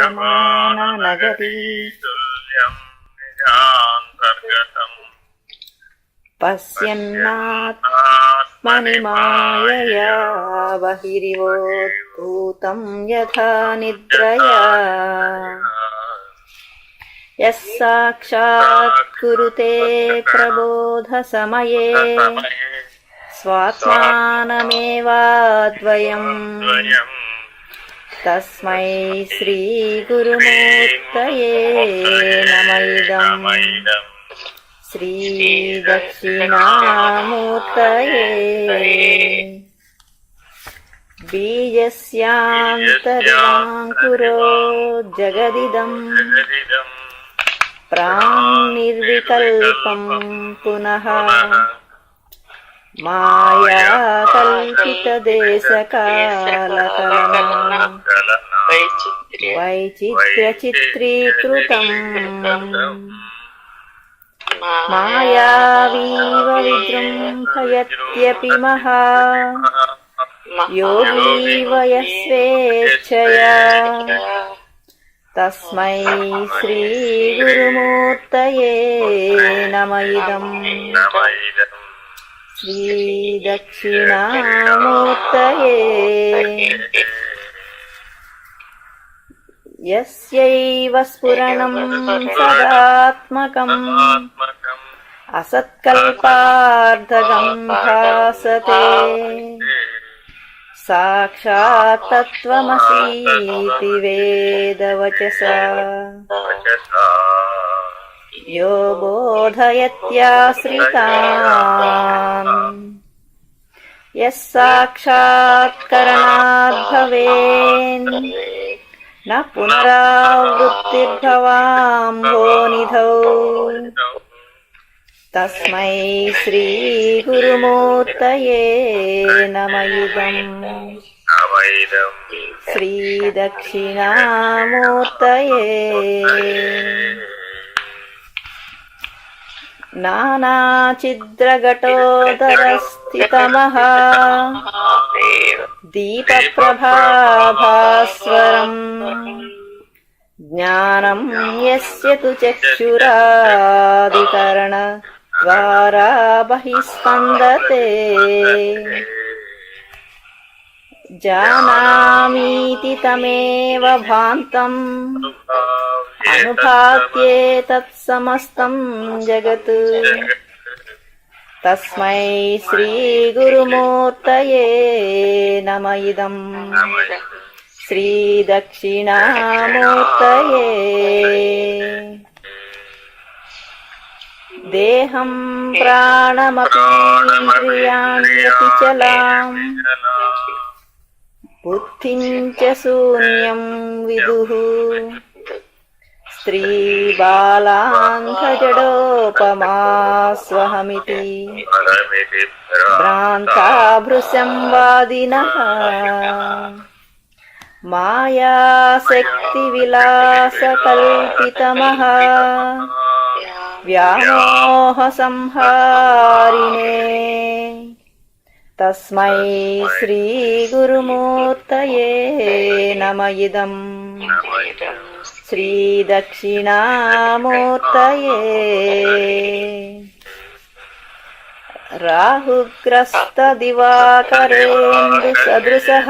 దృశ్యమాననగరీ పశ్యన్నాత్మని మాయయా బహిరివోద్భూతం యథా నిద్రయా యస్సాక్షాత్ కురుతే ప్రబోధ సమయే స్వాత్మానమేవాద్వయం తస్మై శ్రీ గురుమూర్తయే నమః శ్రీ దక్షిణామూర్తయే బీజస్యాంతరాంకురో జగదిదం ప్రాణిర్వికల్పం పునః మాయా కల్పితదేశకాలకలనం వైచిత్ర్యచిత్రీకృతం మాయావీవ విజృంభయత్యపి మహా యోగీ వయస్వేచ్ఛయా తస్మై శ్రీ గురుమూర్తయే నమః శ్రీ దక్షిణామూర్తయే యస్యైవ స్ఫురణం సదాత్మకం అసత్కల్పార్థకం భాసతే సాక్షాత్ తత్వమసీతి వేదవచసా యో బోధయత్యాశ్రితాన్ యస్సాక్షాత్కరణాద్ భవేన్ న పునరావృత్తిర్భవాంభోనిధౌ తస్మై శ్రీ గురుమూర్తయే నమః శ్రీ దక్షిణామూర్తయే నానాఛిద్రఘటోదరస్థితమః దీపప్రభాభాస్వరం జ్ఞానం యస్య తు చక్షురాదికరణ ద్వారా బహిస్పందతే జానామీతి తమేవ భాంతం అనుభాత్యేతత్ సమస్తం జగత్ తస్మై శ్రీ గురుమూర్తయే నమః శ్రీ దక్షిణామూర్తయే దేహం ప్రాణమపీంద్రియాణ్యపి చలాం బుద్ధిం చ శూన్యం విదుః స్త్రీ బాలాంధజడోపమాస్వహమితి భ్రాంతా భృశంవాదినః మాయాశక్తి విలాసకల్పితమః వ్యామోహ సంహారిణే తస్మై శ్రీ గురుమూర్తయే నమః శ్రీ దక్షిణామూర్తయే రాహుగ్రస్త దివాకరేందు సదృశః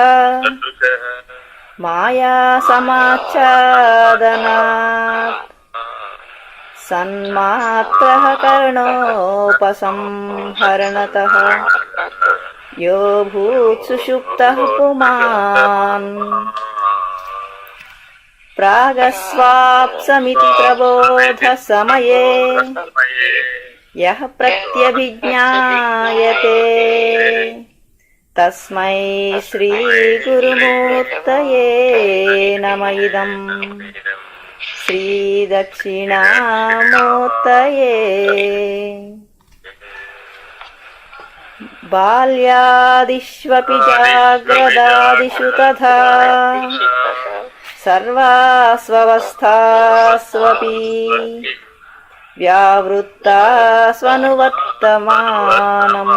మాయా సమాచ్ఛాదనాత్ సన్మాత్రః కర్ణోపసంహరణతః యో భూత్ సుషుప్తః పుమాన్ ప్రాగస్వాప్సమితి ప్రబోధ సమయే యః ప్రత్యభిజ్ఞాయతే తస్మై శ్రీ గురుమూర్తయే నమః శ్రీ దక్షిణామూర్తయే బాల్యాదిష్వపి జాగ్రదాదిషు తథా సర్వాస్వవస్థాస్వపి వ్యావృత్తాస్వనువర్తమానం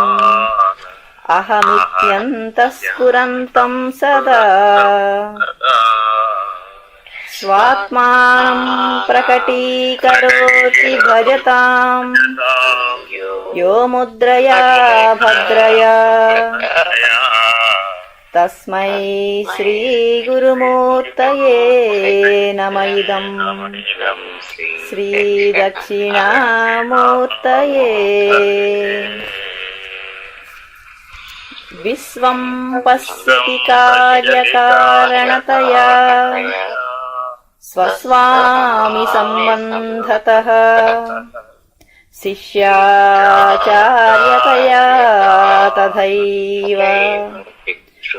అహమిత్యంతః స్ఫురంతం సదా స్వాత్మానం ప్రకటీకరోతి భజతాం యో ముద్రయా భద్రయా తస్మై శ్రీ గురుమూర్తయే నమ ఇదం శ్రీ దక్షిణామూర్తయే విశ్వం పశ్యతి కార్యకారణతయా స్వస్వామి సంబంధతః శిష్యాచార్యతయా తథైవ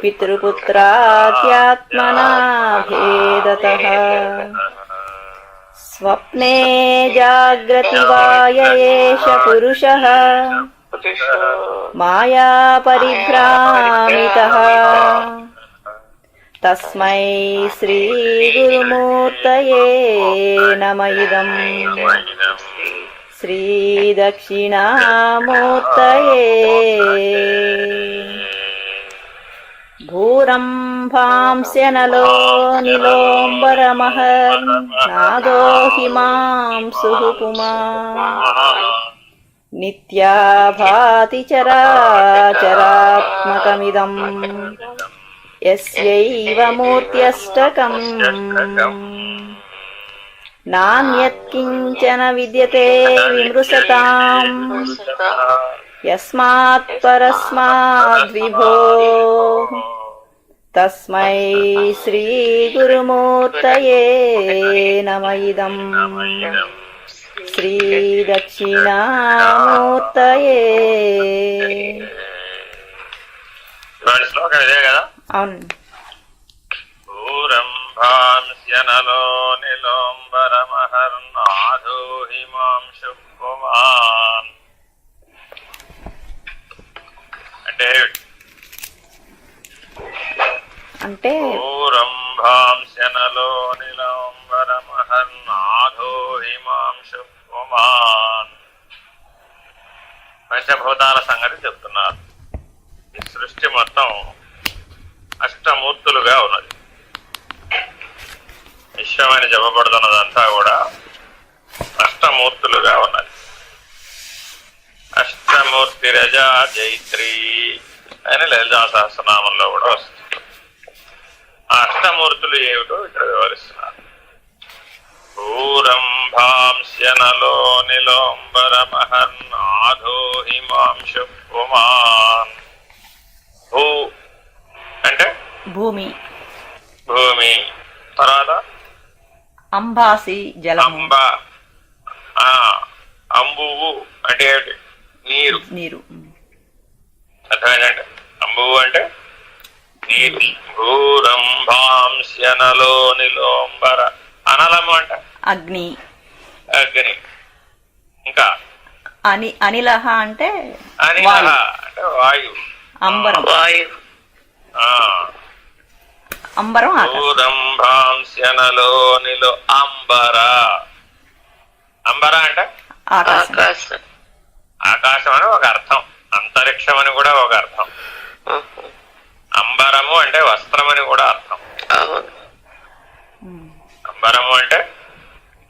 పితృపుత్రాత్యాత్మనా భేదతః స్వప్నే జాగ్రతి వాయ ఏష పురుషః మాయా పరిభ్రామితః తస్మై శ్రీ గురుమూర్తయే నమ ఇదం శ్రీ దక్షిణామూర్తయే భూరంభాంస్యనలో నిలోంబరమహర్నాదో హిమాంసుః పుమాన్ నిత్యా భాతి చరాచరాత్మకమిదం యస్యైవ మూర్త్యష్టకం నాన్యత్కించన విద్యతే విమృశతాం యస్మాత్ పరస్మాద్విభో తస్మై శ్రీ గురుమూర్తయే నమ ఇదం శ్రీ దక్షిణామూర్తయే. శ్లోకం ఇదే కదా. అవును. భూరంభాంస్యనలో నిలోంబరమహర్నాథో హిమాంశు పుమాన్ అంటే భూరంభాంస్యనలో నిలోంబరమహర్నాథో హిమాంశు పుమాన్ పంచభూతాల సంగతి చెప్తున్నారు. ఈ సృష్టి మొత్తం అష్టమూర్తులుగా ఉన్నది. విశ్వమని చెప్పబడుతున్నదంతా కూడా అష్టమూర్తులుగా ఉన్నది. అష్టమూర్తి రజా జైత్రి అని లలితా సహస్రనామంలో కూడా వస్తుంది. ఆ అష్టమూర్తులు ఏమిటో ఇక్కడ వివరిస్తున్నారు. భూరంభాంస్యనలో నిలోంబరమహర్నాథో హిమాంశు పుమాన్. భూ అంటే భూమి. భూమి. తర్వాత అంబాసి జలం. అంబువు అంటే ఏమిటి? నీరు. నీరు. అర్థమైందంటే అంబువు అంటే నీరు. భూరంభాంస్యనలో నిలోంబర. అనలము అంటే అగ్ని. అగ్ని. ఇంకా అనిలహ అంటే అనిలహ అంటే వాయువు. అంబరం. వాయువు. అంబరం. భూరంభాంస్యనలో నిలో అంబర. అంబర అంటే ఆకాశం. ఆకాశం అని ఒక అర్థం, అంతరిక్షం అని కూడా ఒక అర్థం. అంబరము అంటే వస్త్రం అని కూడా అర్థం. అంబరము అంటే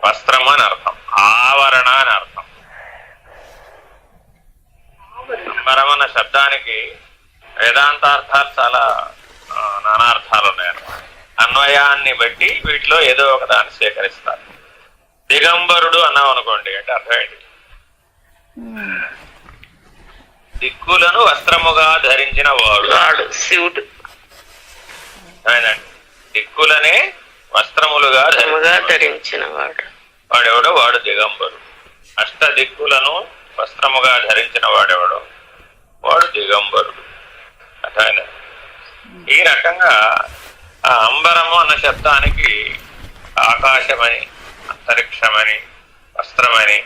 వస్త్రము అని అర్థం, ఆవరణ అని అర్థం. అంబరం అన్న శబ్దానికి వేదాంతార్థాలు చాలా నానార్థాలు ఉన్నాయన్నమాట. అన్వయాన్ని బట్టి వీటిలో ఏదో ఒక దాన్ని స్వీకరిస్తారు. దిగంబరుడు అన్నాం అనుకోండి అంటే అర్థం ఏంటి? దిక్కులను వస్త్రముగా ధరించిన వాడు శివుడు. దిక్కులనే వస్త్రములుగా ధరించిన వాడెవడో వాడు దిగంబరుడు. అష్ట దిక్కులను వస్త్రముగా ధరించిన వాడెవడో వాడు దిగంబరుడు. అర్థమైందా? ఈ రకంగా ఆ అంబరము అన్న శబ్దానికి ఆకాశమని, అంతరిక్షమని, వస్త్రమని,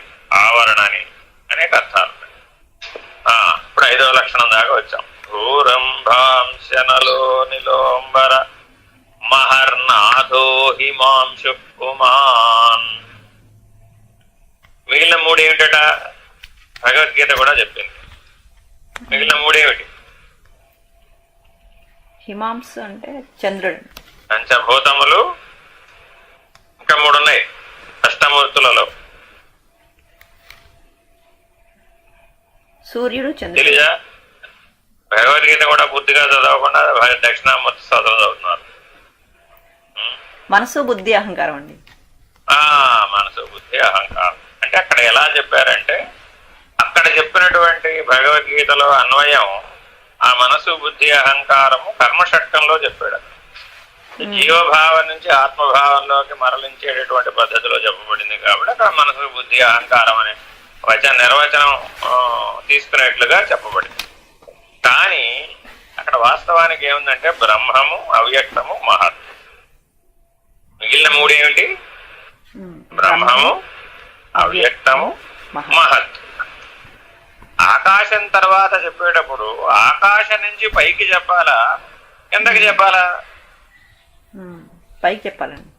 ఆవరణని అనేక అర్థాలు. ఇప్పుడు 5వ లక్షణం దాకా వచ్చాం. భూరంభాంశనలో నిలోంబర మహర్నాథో హిమాంశు పుమాన్. మిగిలిన 3 ఏమిటట? భగవద్గీత కూడా చెప్పింది. మిగిలిన 3 ఏమిటి? హిమాంశు అంటే చంద్రుడు. పంచభూతములు ఇంకా 3 ఉన్నాయి అష్టమూర్తులలో. సూర్యుడు, చంద్రుడు. తెలీజా? భగవద్గీత కూడా పూర్తిగా చదవకుండా దక్షిణామూర్తి స్తోత్రం చదువుతున్నారు. మనసు, బుద్ధి, అహంకారం అండి. మనసు, బుద్ధి, అహంకారం అంటే అక్కడ ఎలా చెప్పారంటే, అక్కడ చెప్పినటువంటి భగవద్గీతలో అన్వయం ఆ మనసు, బుద్ధి, అహంకారము కర్మషట్కంలో చెప్పాడు. జీవభావం నుంచి ఆత్మభావంలోకి మరలించేటటువంటి పద్ధతిలో చెప్పబడింది కాబట్టి అక్కడ మనసు, బుద్ధి, అహంకారం అనే నిర్వచనం తీసుకునేట్లుగా చెప్పబడింది. కానీ అక్కడ వాస్తవానికి ఏముందంటే బ్రహ్మము, అవ్యక్తము, మహత్. మిగిలిన 3 ఏమిటి? బ్రహ్మము, అవ్యక్తము, మహత్. ఆకాశం తర్వాత చెప్పేటప్పుడు ఆకాశం నుంచి పైకి చెప్పాలా, కిందకి చెప్పాలా? పైకి చెప్పాలండి.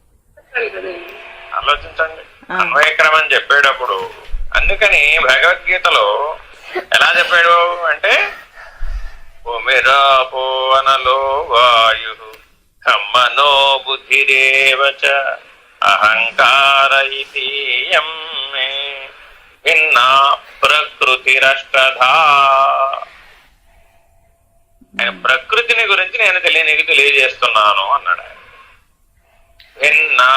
ఆలోచించండి. అన్వయక్రమం చెప్పేటప్పుడు అందుకని భగవద్గీతలో ఎలా చెప్పాడు అంటే, భూమిరాపో అనలో వాయు ఖమ్మనో బుద్ధిరేవచ అహంకార ఇతీయం మే భిన్నా ప్రకృతిరష్టధా. ప్రకృతిని గురించి నేను నీకు తెలియజేస్తున్నాను అన్నాడు. భిన్నా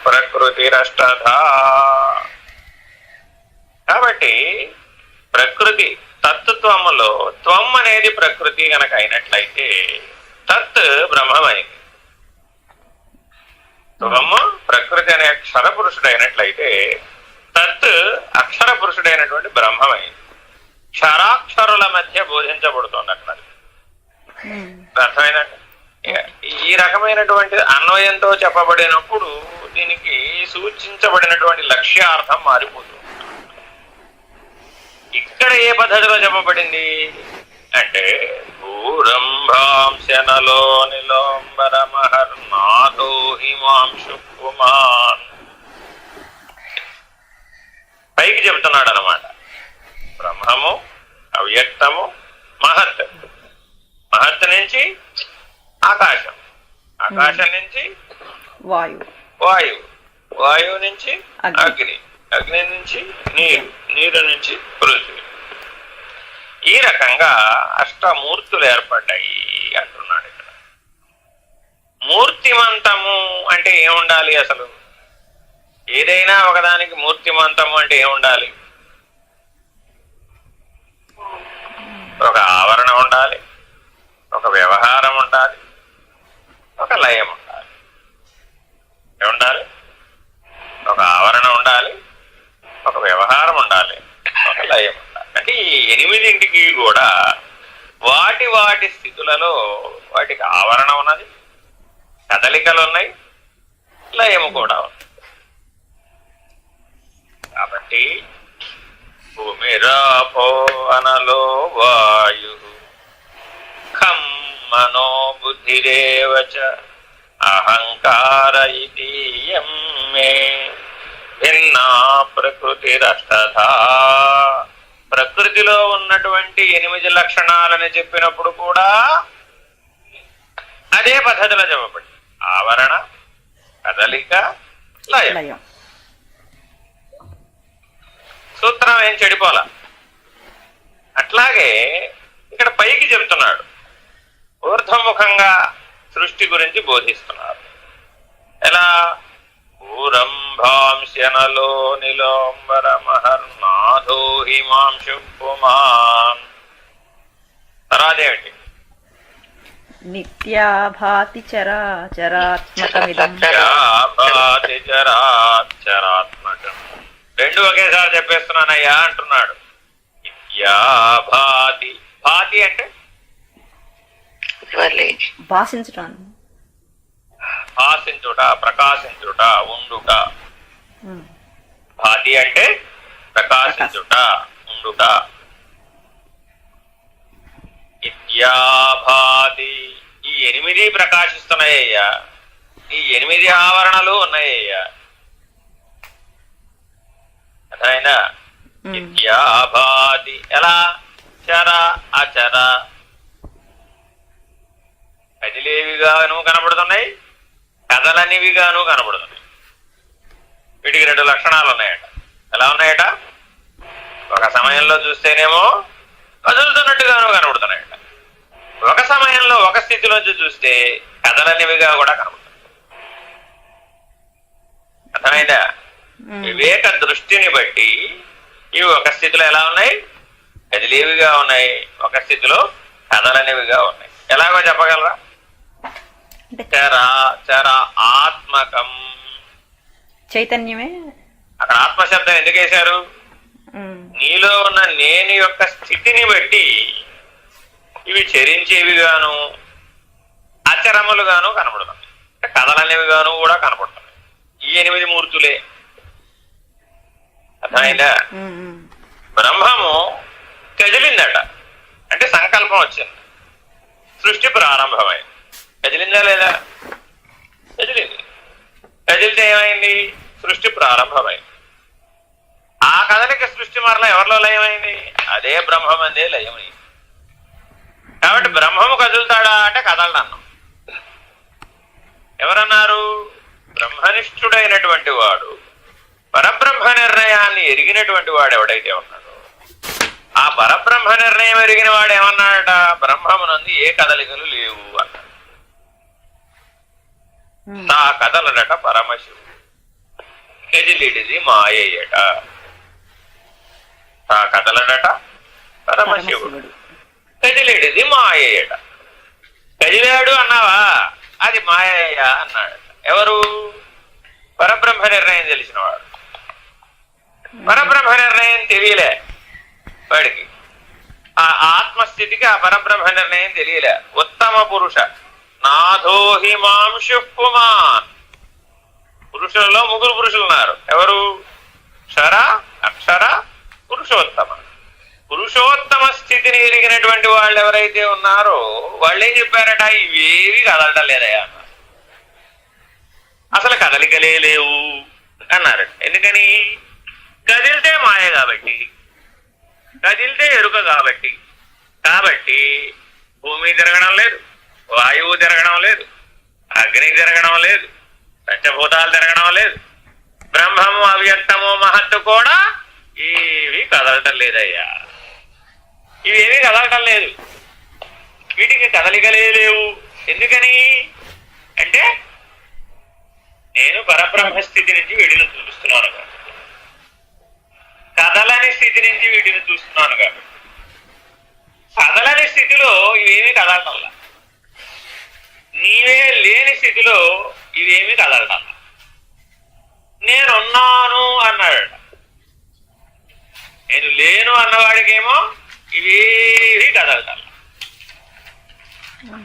ప్రకృతిరష్టధా. కాబట్టి ప్రకృతి తత్వములో త్వం అనేది ప్రకృతి గనక అయినట్లయితే తత్ బ్రహ్మమైంది. త్వము ప్రకృతి అనే అక్షర పురుషుడు అయినట్లయితే తత్ అక్షర పురుషుడైనటువంటి బ్రహ్మమైంది. క్షరాక్షరుల మధ్య బోధించబడుతోంది అక్కడ. అర్థమైందండి? ఈ రకమైనటువంటి అన్వయంతో చెప్పబడినప్పుడు దీనికి సూచించబడినటువంటి లక్ష్యార్థం మారిపోతుంది. ఇక్కడ ఏ పద్ధతిలో చెప్పబడింది అంటే, భూరంభాంశనలో నిలోంబరమహర్నాథో హిమాంశు కుమాన్. పైకి చెబుతున్నాడు అన్నమాట. బ్రహ్మము, అవ్యక్తము, మహత్. మహత్ నుంచి ఆకాశం, ఆకాశం నుంచి వాయువు, వాయువు నుంచి అగ్ని, అగ్ని నుంచి నీరు, నీరు నుంచి పృథ్వీ. ఈ రకంగా అష్టమూర్తులు ఏర్పడ్డాయి అంటున్నాడు ఇక్కడ. మూర్తిమంతము అంటే ఏముండాలి అసలు? ఏదైనా ఒకదానికి మూర్తిమంతము అంటే ఏముండాలి? ఒక ఆవరణ ఉండాలి, ఒక వ్యవహారం ఉండాలి, ఒక లయం ఉండాలి. ఏముండాలి? ఒక ఆవరణ ఉండాలి, ఒక వ్యవహారం ఉండాలి, ఒక లయం ఉండాలి. అంటే ఈ 8ంటికి కూడా వాటి వాటి స్థితులలో వాటికి ఆవరణ ఉన్నది, కదలికలు ఉన్నాయి, లయము కూడా ఉంది. కాబట్టి భూమిరాపో అనలో వాయు ఖం మనో బుద్ధిరేవచ అహంకార ఇతీయం మే భిన్నా ప్రకృతిరష్టధా. ప్రకృతిలో ఉన్నటువంటి 8 లక్షణాలని చెప్పినప్పుడు కూడా అదే పద్ధతిలో చెప్పబడి ఆవరణ, కదలిక, లయం. సూత్రం ఏం చెడిపోలా. అట్లాగే ఇక్కడ పైకి చెబుతున్నాడు, ఊర్ధ్వముఖంగా సృష్టి గురించి బోధిస్తున్నారు. ఎలా? ఊరంభాంశనలో నిలోంబరమహర్నాథో హిమాంశు పుమాన్. తర్వాత ఏమిటి? నిత్యాభాతి చరాచరాత్మకమిదం. నిత్యాభాతి చరాచరాత్మకం. 2 ఒకేసారి చెప్పేస్తున్నానయ్యా అంటున్నాడు. నిత్యాభాతి. భాతి అంటే భాషించటం, భాషించుట, ప్రకాశించుట, ఉండుట. భాతి అంటే ప్రకాశించుట, ఉండుట. నిత్యాభాతి. ఈ 8 ప్రకాశిస్తున్నాయ్యా, ఈ 8 ఆవరణలు ఉన్నాయ్యా. అదైనా నిత్యాభాతి. ఎలా? చర అచర. కదిలేవిగాను కనబడుతున్నాయి, కదలనివిగాను కనబడుతున్నాయి. వీటికి రెండు లక్షణాలు ఉన్నాయట. ఎలా ఉన్నాయట? ఒక సమయంలో చూస్తేనేమో కదులుతున్నట్టుగాను కనబడుతున్నాయట. ఒక సమయంలో ఒక స్థితిలోంచి చూస్తే కదలనివిగా కూడా కనబడుతుంది. అర్థమైందా? వివేక దృష్టిని బట్టి ఇవి ఒక స్థితిలో ఎలా ఉన్నాయి? కదిలేవిగా ఉన్నాయి, ఒక స్థితిలో కదలనివిగా ఉన్నాయి. ఎలాగో చెప్పగలరా? చర ఆత్మకం. చైతన్యమే. అక్కడ ఆత్మశబ్దం ఎందుకు వేశారు? నీలో ఉన్న నేను యొక్క స్థితిని బట్టి ఇవి చరించేవిగాను అచరములుగాను కనబడుతున్నాయి, కదలనివిగాను కూడా కనబడుతున్నాయి. ఈ 8 మూర్తులే. అర్థమైందా? బ్రహ్మము కదిలిందట అంటే సంకల్పం వచ్చింది, సృష్టి ప్రారంభమైంది. కదిలిందా లేదా? కదిలింది. కదిలితే ఏమైంది? సృష్టి ప్రారంభమైంది. ఆ కదలిక సృష్టి మరలా ఎవరిలో లయమైంది? అదే బ్రహ్మమందే లయమైంది. కాబట్టి బ్రహ్మము కదులుతాడా అంటే కదలడన్నాం. ఎవరన్నారు? బ్రహ్మనిష్ఠుడైనటువంటి వాడు, పరబ్రహ్మ నిర్ణయాన్ని ఎరిగినటువంటి వాడు ఎవడైతే ఉన్నాడో ఆ పరబ్రహ్మ నిర్ణయం ఎరిగిన వాడు ఏమన్నాడట? బ్రహ్మమునందు ఏ కదలికలు లేవు అన్నాడు. తా కదలడట పరమశివుడు, కదిలిడిది మాయట. తా కదలడట పరమశివుడు, కదిలిడిది మాయట. కదిలాడు అన్నావా? అది మాయయ్య అన్నాడట. ఎవరు? పరబ్రహ్మ నిర్ణయం తెలిసినవాడు. పరబ్రహ్మ నిర్ణయం తెలియలే వాడికి, ఆ ఆత్మస్థితికి ఆ పరబ్రహ్మ నిర్ణయం తెలియలే. ఉత్తమ పురుష నాథోహి మాంశు పుమాన్. పురుషులలో 3 పురుషులు ఉన్నారు. ఎవరు? క్షర, అక్షర, పురుషోత్తమ. పురుషోత్తమ స్థితిని ఎరిగినటువంటి వాళ్ళు ఎవరైతే ఉన్నారో వాళ్ళు ఏం చెప్పారట? ఇవేవి కదలటం లేదయా అన్నారు. అసలు కదలికలే లేవు అన్నారట. ఎందుకని? కదిలితే మాయ కాబట్టి, కదిలితే ఎరుక కాబట్టి. కాబట్టి భూమి తిరగడం లేదు, వాయువు తిరగడం లేదు, అగ్ని తిరగడం లేదు, పంచభూతాలు తిరగడం లేదు, బ్రహ్మము అవ్యక్తము మహత్తు కూడా ఇవి కదలటం లేదయ్యా. ఇవేమీ కదలటం లేదు. వీటికి కదలికలే లేవు. ఎందుకని అంటే నేను పరబ్రహ్మ స్థితి నుంచి వీటిని చూస్తున్నాను కాబట్టి, కదలని స్థితి నుంచి వీటిని చూస్తున్నాను కాబట్టి. కదలని స్థితిలో ఇవేమీ కదలటంలా, నీవే లేని స్థితిలో ఇవేమీ కదలటంలా. నేనున్నాను అన్నాడట. నేను లేను అన్నవాడికేమో ఇవేవి కదలటంలా.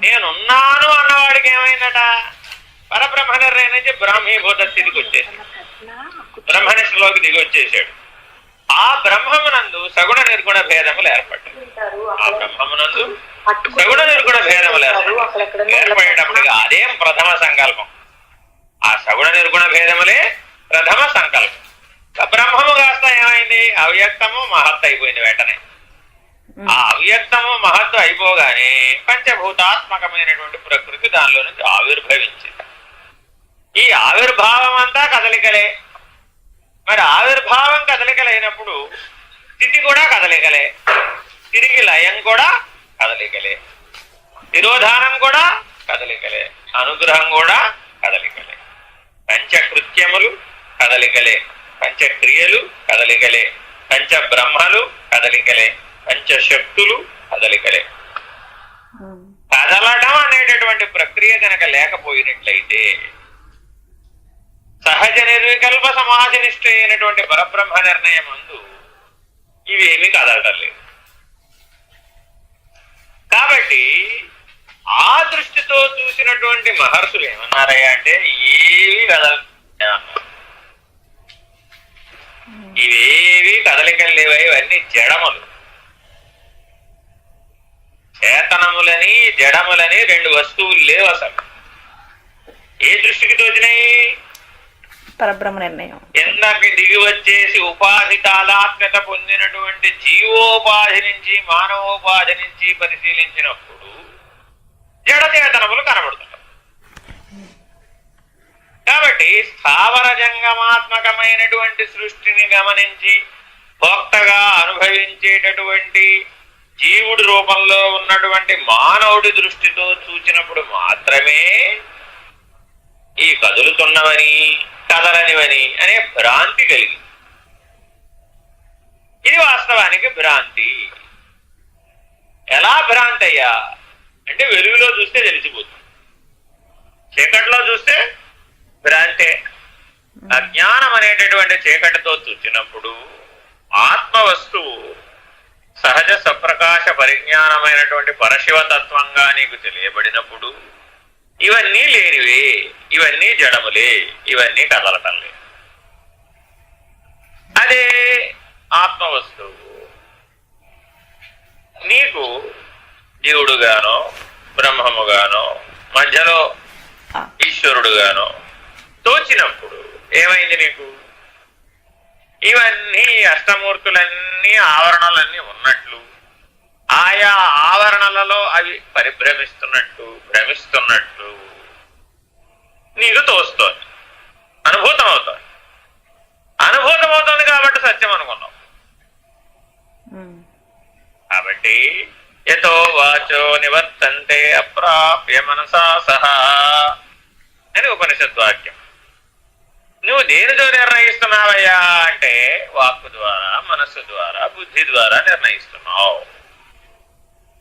నేనున్నాను అన్నవాడికి ఏమైందట? పరబ్రహ్మ నిర్ణయం నుంచి బ్రాహ్మీభూత స్థితికి వచ్చేసాడు, బ్రహ్మనిష్టలోకి దిగి వచ్చేసాడు. ఆ బ్రహ్మమునందు సగుణ నిర్గుణ భేదములు ఏర్పడ్డాయి. ఆ బ్రహ్మమునందు సగుణ నిర్గుణ భేదములు ఏర్పడేటప్పటికి అదేం ప్రథమ సంకల్పం. ఆ సగుణ నిర్గుణ భేదములే ప్రథమ సంకల్పం. బ్రహ్మము కాస్త ఏమైంది? అవ్యక్తము మహత్తు అయిపోయింది. వెంటనే ఆ అవ్యక్తము మహత్తు అయిపోగానే పంచభూతాత్మకమైనటువంటి ప్రకృతి దానిలో నుంచి ఆవిర్భవించింది. ఈ ఆవిర్భావం అంతా కదలికలే. మరి ఆవిర్భావం కదలికలైనప్పుడు స్థితి కూడా కదలికలే, తిరిగి లయం కూడా కదలికలే, తిరోధానం కూడా కదలికలే, అనుగ్రహం కూడా కదలికలే. పంచకృత్యములు కదలికలే, పంచక్రియలు కదలికలే, పంచబ్రహ్మలు కదలికలే, పంచశక్తులు కదలికలే. కదలడం అనేటటువంటి ప్రక్రియ కనుక లేకపోయినట్లయితే సహజ నిర్వికల్ప సమాధినిష్ట అయినటువంటి పరబ్రహ్మ నిర్ణయం ముందు ఇవేమీ కదలటం లేదు. కాబట్టి ఆ దృష్టితో చూసినటువంటి మహర్షులు ఏమన్నారయ్యా అంటే ఏవి కదలన్నారు, ఇవేవి కదలికలు లేవా, ఇవన్నీ జడములు. చేతనములని జడములని 2 వస్తువులు లేవు అసలు. ఏ దృష్టికి తోచినాయి? పరబ్రహ్మ నిర్ణయం. ఎందకి దిగి వచ్చేసి ఉపాధి తాదాత్మ్యత పొందినటువంటి జీవోపాధి నుంచి మానవోపాధి నుంచి పరిశీలించినప్పుడు జడచేతనములు కనబడుతున్నాయి. కాబట్టి స్థావర జంగమాత్మకమైనటువంటి సృష్టిని గమనించి భోక్తగా అనుభవించేటటువంటి జీవుడి రూపంలో ఉన్నటువంటి మానవుడి దృష్టితో చూచినప్పుడు మాత్రమే ఈ కదులుతున్నవని కదలనివని అనే భ్రాంతి కలిగింది. ఇది వాస్తవానికి భ్రాంతి. ఎలా భ్రాంతి అయ్యా అంటే వెలుగులో చూస్తే తెలిసిపోతుంది, చీకటిలో చూస్తే భ్రాంతే. అజ్ఞానం అనేటటువంటి చీకటితో చూసినప్పుడు ఆత్మ వస్తువు సహజ సప్రకాశ పరిజ్ఞానమైనటువంటి పరశివతత్వంగా నీకు తెలియబడినప్పుడు ఇవన్నీ లేనివే, ఇవన్నీ జడములే, ఇవన్నీ కదలటం లేదు. అదే ఆత్మవస్తువు నీకు జీవుడుగానో బ్రహ్మముగానో మధ్యలో ఈశ్వరుడుగానో తోచినప్పుడు ఏమైంది నీకు? ఇవన్నీ అష్టమూర్తులన్నీ ఆవరణలన్నీ ఉన్నట్లు ఆయా ఆవరణలలో అవి పరిభ్రమిస్తున్నట్టు భ్రమిస్తున్నట్టు నీకు తోస్తోంది, అనుభూతమవుతోంది. అనుభూతమవుతోంది కాబట్టి సత్యం అనుకున్నావు. కాబట్టి యతో వాచో నివర్తంతే అప్రాప్య మనసా సహా అని ఉపనిషద్వాక్యం. నువ్వు దేనితో నిర్ణయిస్తున్నావయ్యా అంటే వాక్కు ద్వారా, మనస్సు ద్వారా, బుద్ధి ద్వారా నిర్ణయిస్తున్నావు.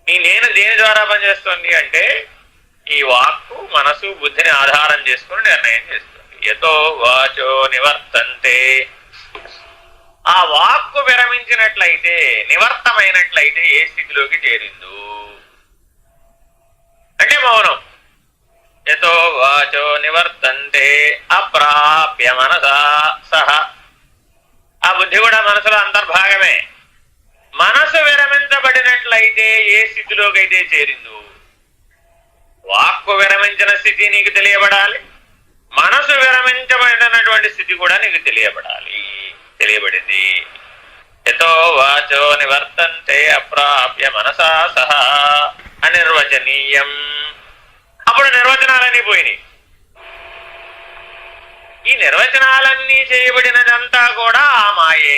నేను దేని ద్వారా పనిచేస్తుంది అంటే ఈ వాక్కు మనసు బుద్ధిని ఆధారం చేసుకుని నిర్ణయం చేస్తుంది. యతో వాచో నివర్తంతే, ఆ వాక్కు విరమించినట్లయితే, నివర్తమైనట్లయితే ఏ స్థితిలోకి చేరిందు అంటే మౌనం. యతో వాచో నివర్తంతే అప్రాప్య మనసా సహ, ఆ బుద్ధి కూడా మనసులో అంతర్భాగమే. మనసు విరమించబడినట్లయితే ఏ స్థితిలోకైతే చేరిందు, వాక్కు విరమించిన స్థితి నీకు తెలియబడాలి, మనసు విరమించబడినటువంటి స్థితి కూడా నీకు తెలియబడాలి. తెలియబడింది. యతో వాచో నివర్తంతే అప్రాప్య మనసా సహ అనిర్వచనీయం. అప్పుడు నిర్వచనాలన్నీ పోయినాయి. ఈ నిర్వచనాలన్నీ చేయబడినదంతా కూడా ఆ మాయే.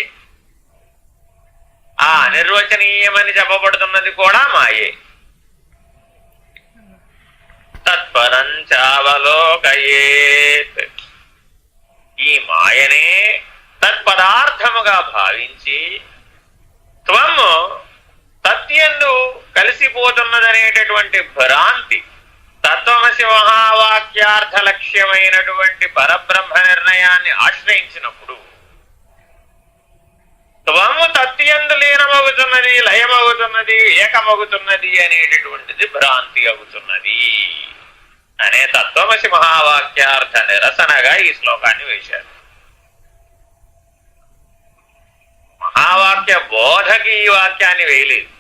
ఆ అనిర్వచనీయమని చెప్పబడుతున్నది కూడా మాయే. తత్పరంచావలోకయేత్, ఈ మాయనే తత్పదార్థముగా భావించి త్వము తత్యందు కలిసిపోతున్నదనేటటువంటి భ్రాంతి, తత్వమసి మహావాక్యార్థ లక్ష్యమైనటువంటి పరబ్రహ్మ నిర్ణయాన్ని ఆశ్రయించినప్పుడు త్వము తత్యందు లీనమవుతున్నది, లయమవుతున్నది, ఏకమవుతున్నది అనేటటువంటిది భ్రాంతి అవుతున్నది అనే తత్వమసి మహావాక్యార్థ నిరసనగా ఈ శ్లోకాన్ని వేశారు. మహావాక్య బోధకి ఈ వాక్యాన్ని వేయలేదు,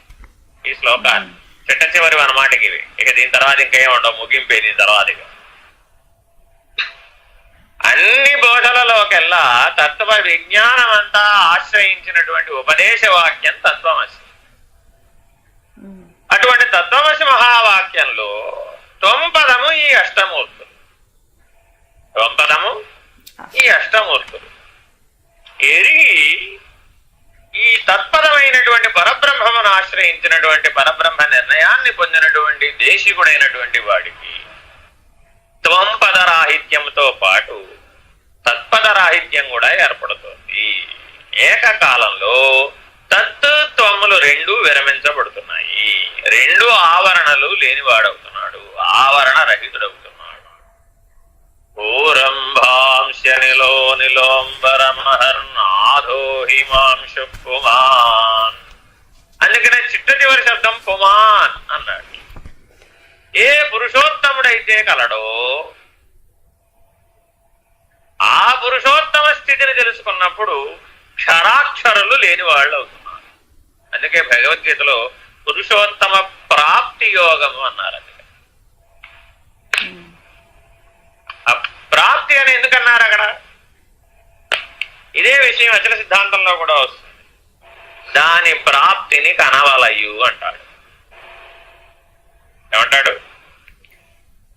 ఈ శ్లోకాన్ని. చిట్ట చివరి అన్నమాటకి ఇవి. ఇక దీని తర్వాత ఇంకేం ఉండవు, ముగింపే దీని తర్వాత. ఇక అన్ని బోధలలోకెల్లా తత్వ విజ్ఞానం అంతా ఆశ్రయించినటువంటి ఉపదేశ వాక్యం తత్వమసి. అటువంటి తత్వమసి మహావాక్యంలో త్వంపదము ఈ అష్టమూర్తులు, త్వంపదము ఈ అష్టమూర్తులు ఎరిగి ఈ తత్పదమైనటువంటి పరబ్రహ్మమును ఆశ్రయించినటువంటి పరబ్రహ్మ నిర్ణయాన్ని పొందినటువంటి దేశికుడైనటువంటి వాడికి త్వంపదరాహిత్యంతో పాటు తత్పదరాహిత్యం కూడా ఏర్పడుతుంది. ఏకకాలంలో తత్ త్వములు రెండు విరమించబడుతున్నాయి. రెండు ఆవరణలు లేనివాడవుతున్నాడు, ఆవరణ రహితుడవుతున్నాడు. పూరంభాంశ నిలో నిలోంబరమహర్నాథో హిమాంశు పుమాన్. అందుకనే చిట్ట చివరి శబ్దం పుమాన్ అన్నాడు. ఏ పురుషోత్తముడైతే కలడో ఆ పురుషోత్తమ స్థితిని తెలుసుకున్నప్పుడు క్షరాక్షరులు లేని వాళ్ళు అవుతున్నారు. అందుకే భగవద్గీతలో పురుషోత్తమ ప్రాప్తి యోగము అన్నారు. అందుకే ఆ ప్రాప్తి అని ఎందుకన్నారు అక్కడ? ఇదే విషయం అచల సిద్ధాంతంలో కూడా వస్తుంది. దాని ప్రాప్తిని కనవలయు అంటాడు. ఏమంటాడు?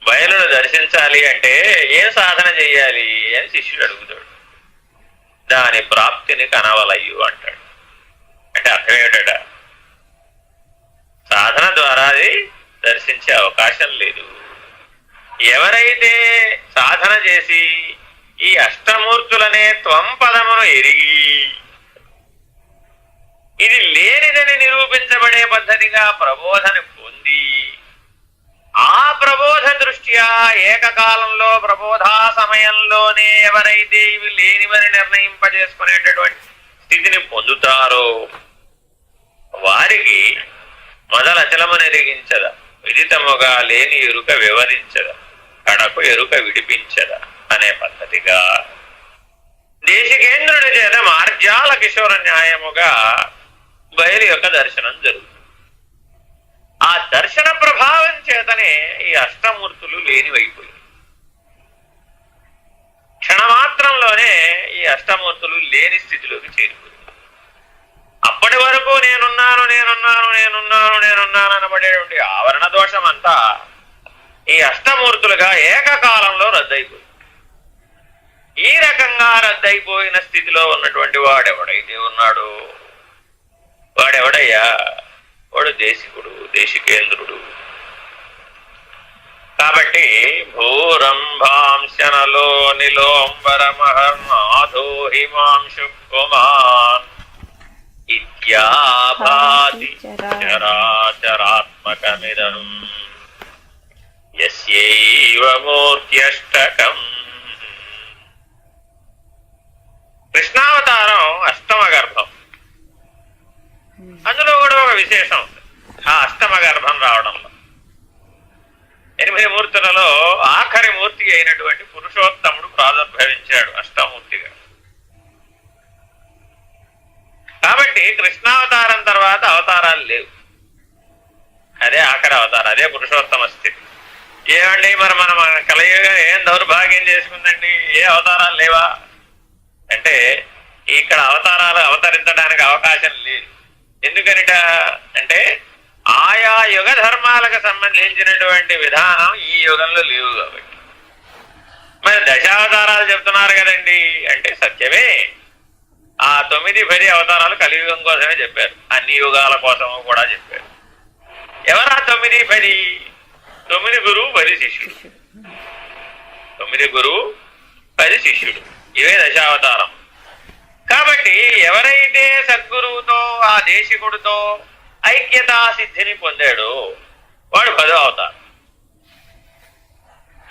బయలును దర్శించాలి అంటే ఏం సాధన చెయ్యాలి అని శిష్యుడు అడుగుతాడు. దాని ప్రాప్తిని కనవలయ్యు అంటాడు. అంటే అర్థం ఏమిట? సాధన ద్వారా అది దర్శించే అవకాశం లేదు. ఎవరైతే సాధన చేసి ఈ అష్టమూర్తులనే త్వం పదమును ఎరిగి ఇది లేనిదని నిరూపించబడే పద్ధతిగా ప్రబోధని పొంది ఆ ప్రబోధ దృష్ట్యా ఏకకాలంలో ప్రబోధా సమయంలోనే ఎవరైతే ఇవి లేనివని నిర్ణయింపజేసుకునేటటువంటి స్థితిని పొందుతారో వారికి మొదలచలమునెరిగించద, విదితముగా లేని ఎరుక వివరించద, కడకు ఎరుక విడిపించద అనే పద్ధతిగా దేశికేంద్రుడి చేత మార్జాల కిశోర న్యాయముగా బయలు యొక్క దర్శనం జరుగుతుంది. ఆ దర్శన ప్రభావం చేతనే ఈ అష్టమూర్తులు లేనివైపోయి క్షణమాత్రంలోనే ఈ అష్టమూర్తులు లేని స్థితిలోకి చేరిపోయి అప్పటి వరకు నేనున్నాను నేనున్నాను నేనున్నాను నేనున్నాను అనబడేటువంటి ఆవరణ దోషం అంతా ఈ అష్టమూర్తులుగా ఏకకాలంలో రద్దయిపోయి ఈ రకంగా రద్దయిపోయిన స్థితిలో ఉన్నటువంటి వాడెవడైతే ఉన్నాడో వాడెవడయ్యా? వాడు దేశికుడు, దేశికేంద్రుడు. కాబట్టి భూరంభాంశనలో నిలోంబరమహర్నాథో హిమాంశు కుమార్ ఇత్యాభాతి చరాచరాత్మకమిదం యస్యైవ మూర్త్యష్టకం. కృష్ణావతారం అష్టమ గర్భం. అందులో కూడా ఒక విశేషం ఉంది. ఆ అష్టమ గర్భం రావడంలో 8 మూర్తులలో ఆఖరి మూర్తి అయినటువంటి పురుషోత్తముడు ప్రాదుర్భవించాడు అష్టమూర్తిగా. కాబట్టి కృష్ణావతారం తర్వాత అవతారాలు లేవు. అదే ఆఖరి అవతారం, అదే పురుషోత్తమ స్థితి. ఏమండి మరి మనం కలియుగ ఏం దౌర్భాగ్యం చేసుకుందండి, ఏ అవతారాలు లేవా అంటే ఇక్కడ అవతారాలు అవతరించడానికి అవకాశం లేదు. ఎందుకనిట అంటే ఆయా యుగ ధర్మాలకు సంబంధించినటువంటి విధానం ఈ యుగంలో లేవు. కాబట్టి మరి దశావతారాలు చెప్తున్నారు కదండి అంటే సత్యమే. ఆ 9-10 అవతారాలు కలియుగం కోసమే చెప్పారు, అన్ని యుగాల కోసము కూడా చెప్పారు. ఎవరా 9-10? 9 గురువు 10 శిష్యుడు. 9 గురువు 10 శిష్యుడు, ఇవే దశావతారం. కాబట్టి ఎవరైతే సద్గురువుతో ఆ దేశికుడితో ఐక్యతా సిద్ధిని పొందాడో వాడు 10వ అవతారం.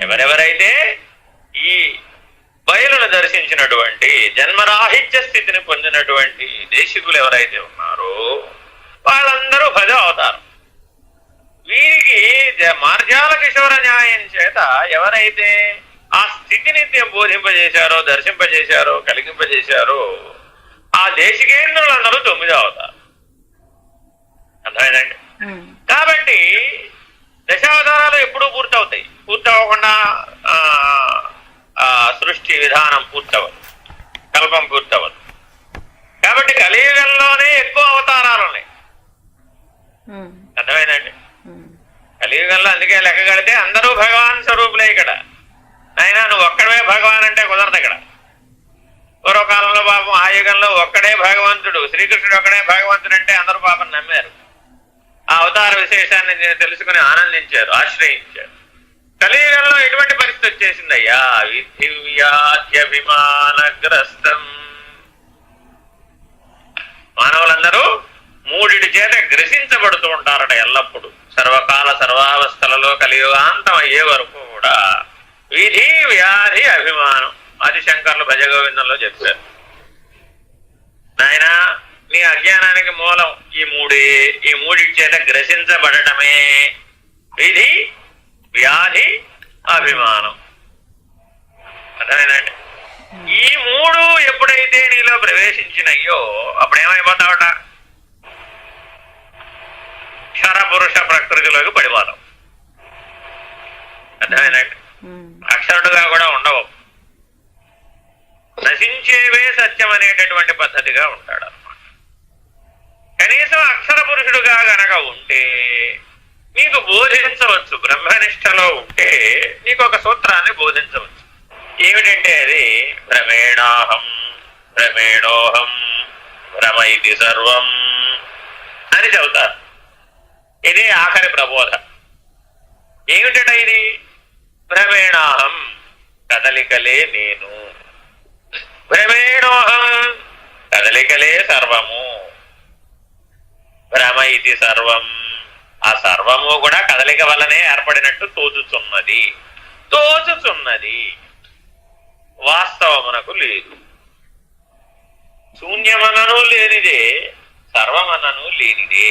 ఎవరెవరైతే ఈ బయలును దర్శించినటువంటి జన్మరాహిత్య స్థితిని పొందినటువంటి దేశికులు ఎవరైతే ఉన్నారో వాళ్ళందరూ 10వ అవతారం. వీరికి మార్జాల కిశోర న్యాయం చేత ఎవరైతే ఆ స్థితిని బోధింపజేశారో, దర్శింపజేశారో, కలిగింపజేశారో ఆ దేశికేంద్రులందరూ 9వ అవతారం. అర్థమైందండి? కాబట్టి దశావతారాలు ఎప్పుడూ పూర్తవుతాయి. పూర్తవ్వకుండా సృష్టి విధానం పూర్తవదు, కల్పం పూర్తవదు. కాబట్టి కలియుగంలోనే ఎక్కువ అవతారాలు ఉన్నాయి. అర్థమైందండి? కలియుగంలో అందుకే లెక్క కడితే అందరూ భగవాన్ స్వరూపులే. ఇక్కడ అయినా నువ్వు ఒక్కడే భగవాన్ అంటే కుదరదు. ఇక్కడ పూర్వకాలంలో పాపం ఆ యుగంలో ఒక్కడే భగవంతుడు, శ్రీకృష్ణుడు ఒక్కడే భగవంతుడు అంటే అందరూ పాపం నమ్మారు. ఆ అవతార విశేషాన్ని తెలుసుకుని ఆనందించారు, ఆశ్రయించారు. కలియుగంలో ఎటువంటి పరిస్థితి వచ్చేసిందయ్యా? విధి వ్యాధ్యభిమానగ్రస్తం. మానవులందరూ 3 చేత గ్రసించబడుతూ ఉంటారట ఎల్లప్పుడూ. సర్వకాల సర్వావస్థలలో కలియుగాంతం అయ్యే వరకు కూడా విధి వ్యాధి అభిమానం. ఆదిశంకర్లు భజగోవిందంలో చెప్పారు, నాయనా నీ అజ్ఞానానికి మూలం ఈ 3. ఈ 3 చేత గ్రసించబడటమే విధి వ్యాధి అభిమానం. అర్థమైందండి? ఈ 3 ఎప్పుడైతే నీలో ప్రవేశించినయ్యో అప్పుడేమైపోతావట? క్షరపురుష ప్రకృతిలోకి పడిపోతాం. అర్థమైందండి? అక్షరుడుగా కూడా ఉండవు. నశించేవే సత్యం అనేటటువంటి పద్ధతిగా ఉంటాడు అన్నమాట. కనీసం అక్షర పురుషుడుగా గనక ఉంటే నీకు బోధించవచ్చు. బ్రహ్మనిష్టలో ఉంటే నీకు ఒక సూత్రాన్ని బోధించవచ్చు. ఏమిటంటే అది భ్రమేణాహం భ్రమేణోహం భ్రమ ఇది సర్వం అని చెబుతారు. ఇదే ఆఖరి ప్రబోధ. ఏమిటట ఇది? భ్రమేణాహం కదలికలే నేను, భ్రమేణోహం కదలికలే సర్వము, భ్రమ ఇది సర్వం ఆ సర్వము కూడా కదలిక వల్లనే ఏర్పడినట్టు తోచుచున్నది. తోచుచున్నది వాస్తవమునకు లేదు. శూన్యమనను లేనిదే, సర్వమనను లేనిదే.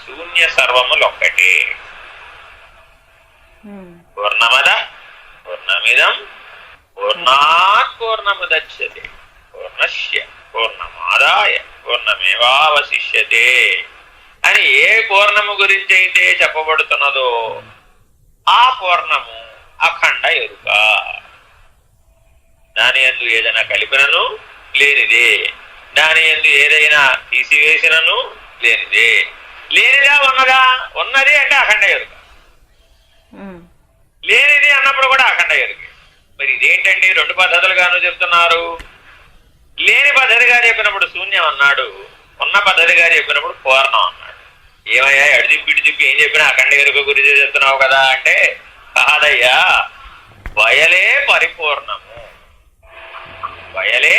శూన్య సర్వములొక్కటే. పూర్ణమద పూర్ణమిదం పూర్ణాత్ పూర్ణముదచ్యతే పూర్ణస్య పూర్ణమాదాయ పూర్ణమేవావశిష్యతే అని ఏ పూర్ణము గురించి అయితే చెప్పబడుతున్నదో ఆ పూర్ణము అఖండ ఎరుక. దాని యందు ఏదైనా కలిపినను లేనిదే, దాని యందు ఏదైనా తీసివేసినను లేనిదే. లేనిదా ఉన్నదా? ఉన్నది అంటే అఖండ ఎరుక. లేనిది అన్నప్పుడు కూడా అఖండ ఎరుక. మరి ఇదేంటండి రెండు పద్ధతులుగాను చెప్తున్నారు? లేని పద్ధతిగా చెప్పినప్పుడు శూన్యం అన్నాడు, ఉన్న పద్ధతిగా చెప్పినప్పుడు పూర్ణం అన్నాడు. ఏమయ్యా అడిజిప్పి చెప్పి ఏం చెప్పినా అఖండ ఎరుక గురించి చెప్తున్నావు కదా అంటే, కాదయ్యా వయలే పరిపూర్ణము, వయలే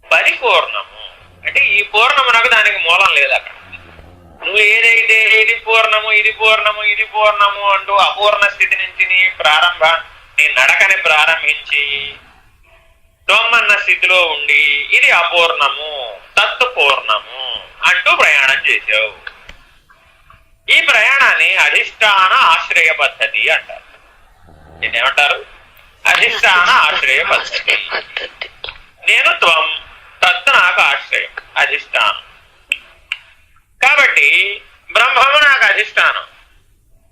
పరిపూర్ణము. అంటే ఈ పూర్ణమునకు దానికి మూలం లేదు. అక్కడ నువ్వు ఏదైతే ఇది పూర్ణము ఇది పూర్ణము ఇది పూర్ణము అంటూ అపూర్ణ స్థితి నుంచి నీ నడకని ప్రారంభించి తొమ్మన్న స్థితిలో ఉండి ఇది అపూర్ణము తత్తు పూర్ణము అంటూ ప్రయాణం చేసావు. ఈ ప్రయాణాన్ని అధిష్టాన ఆశ్రయ పద్ధతి అంటారు. ఏమంటారు? అధిష్టాన ఆశ్రయ పద్ధతి. నేను త్వం, తత్తు నాకు ఆశ్రయం, అధిష్టానం. కాబట్టి బ్రహ్మము నాకు అధిష్టానం,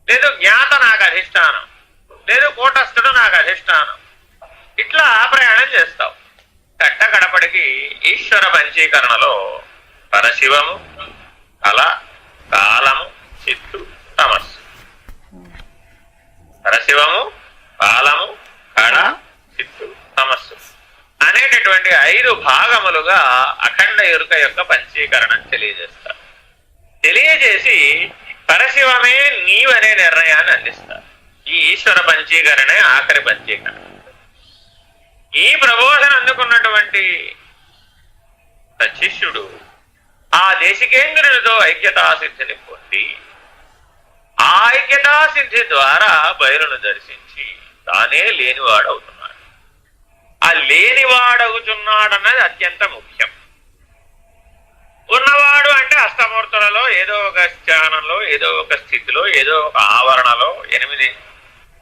లేదు జ్ఞాత నాకు అధిష్టానం, లేదు కూటస్థుడు నాకు అధిష్టానం. ఇట్లా ప్రయాణం చేస్తావు. కట్ట కడపడికి ఈశ్వర పంచీకరణలో పరశివము, కళ, కాలము, చిత్తు, తమస్సు. పరశివము, కాలము, కళ, చిత్తు, తమస్సు అనేటటువంటి 5 భాగములుగా అఖండ ఎరుక యొక్క పంచీకరణం తెలియజేస్తారు. తెలియజేసి పరశివమే నీవనే నిర్ణయాన్ని అందిస్తారు. ఈ ఈశ్వర పంచీకరణే ఆఖరి పంచీకరణ. ఈ ప్రబోధన అందుకున్నటువంటి శిష్యుడు ఆ దేశికేంద్రునితో ఐక్యతాసిద్ధిని పొంది ఆ ఐక్యతాసిద్ధి ద్వారా బయలును దర్శించి తానే లేనివాడవుతున్నాడు. ఆ లేనివాడవుతున్నాడన్నది అత్యంత ముఖ్యం. ఉన్నవాడు అంటే అష్టమూర్తులలో ఏదో ఒక స్థానంలో, ఏదో ఒక స్థితిలో, ఏదో ఒక ఆవరణలో 8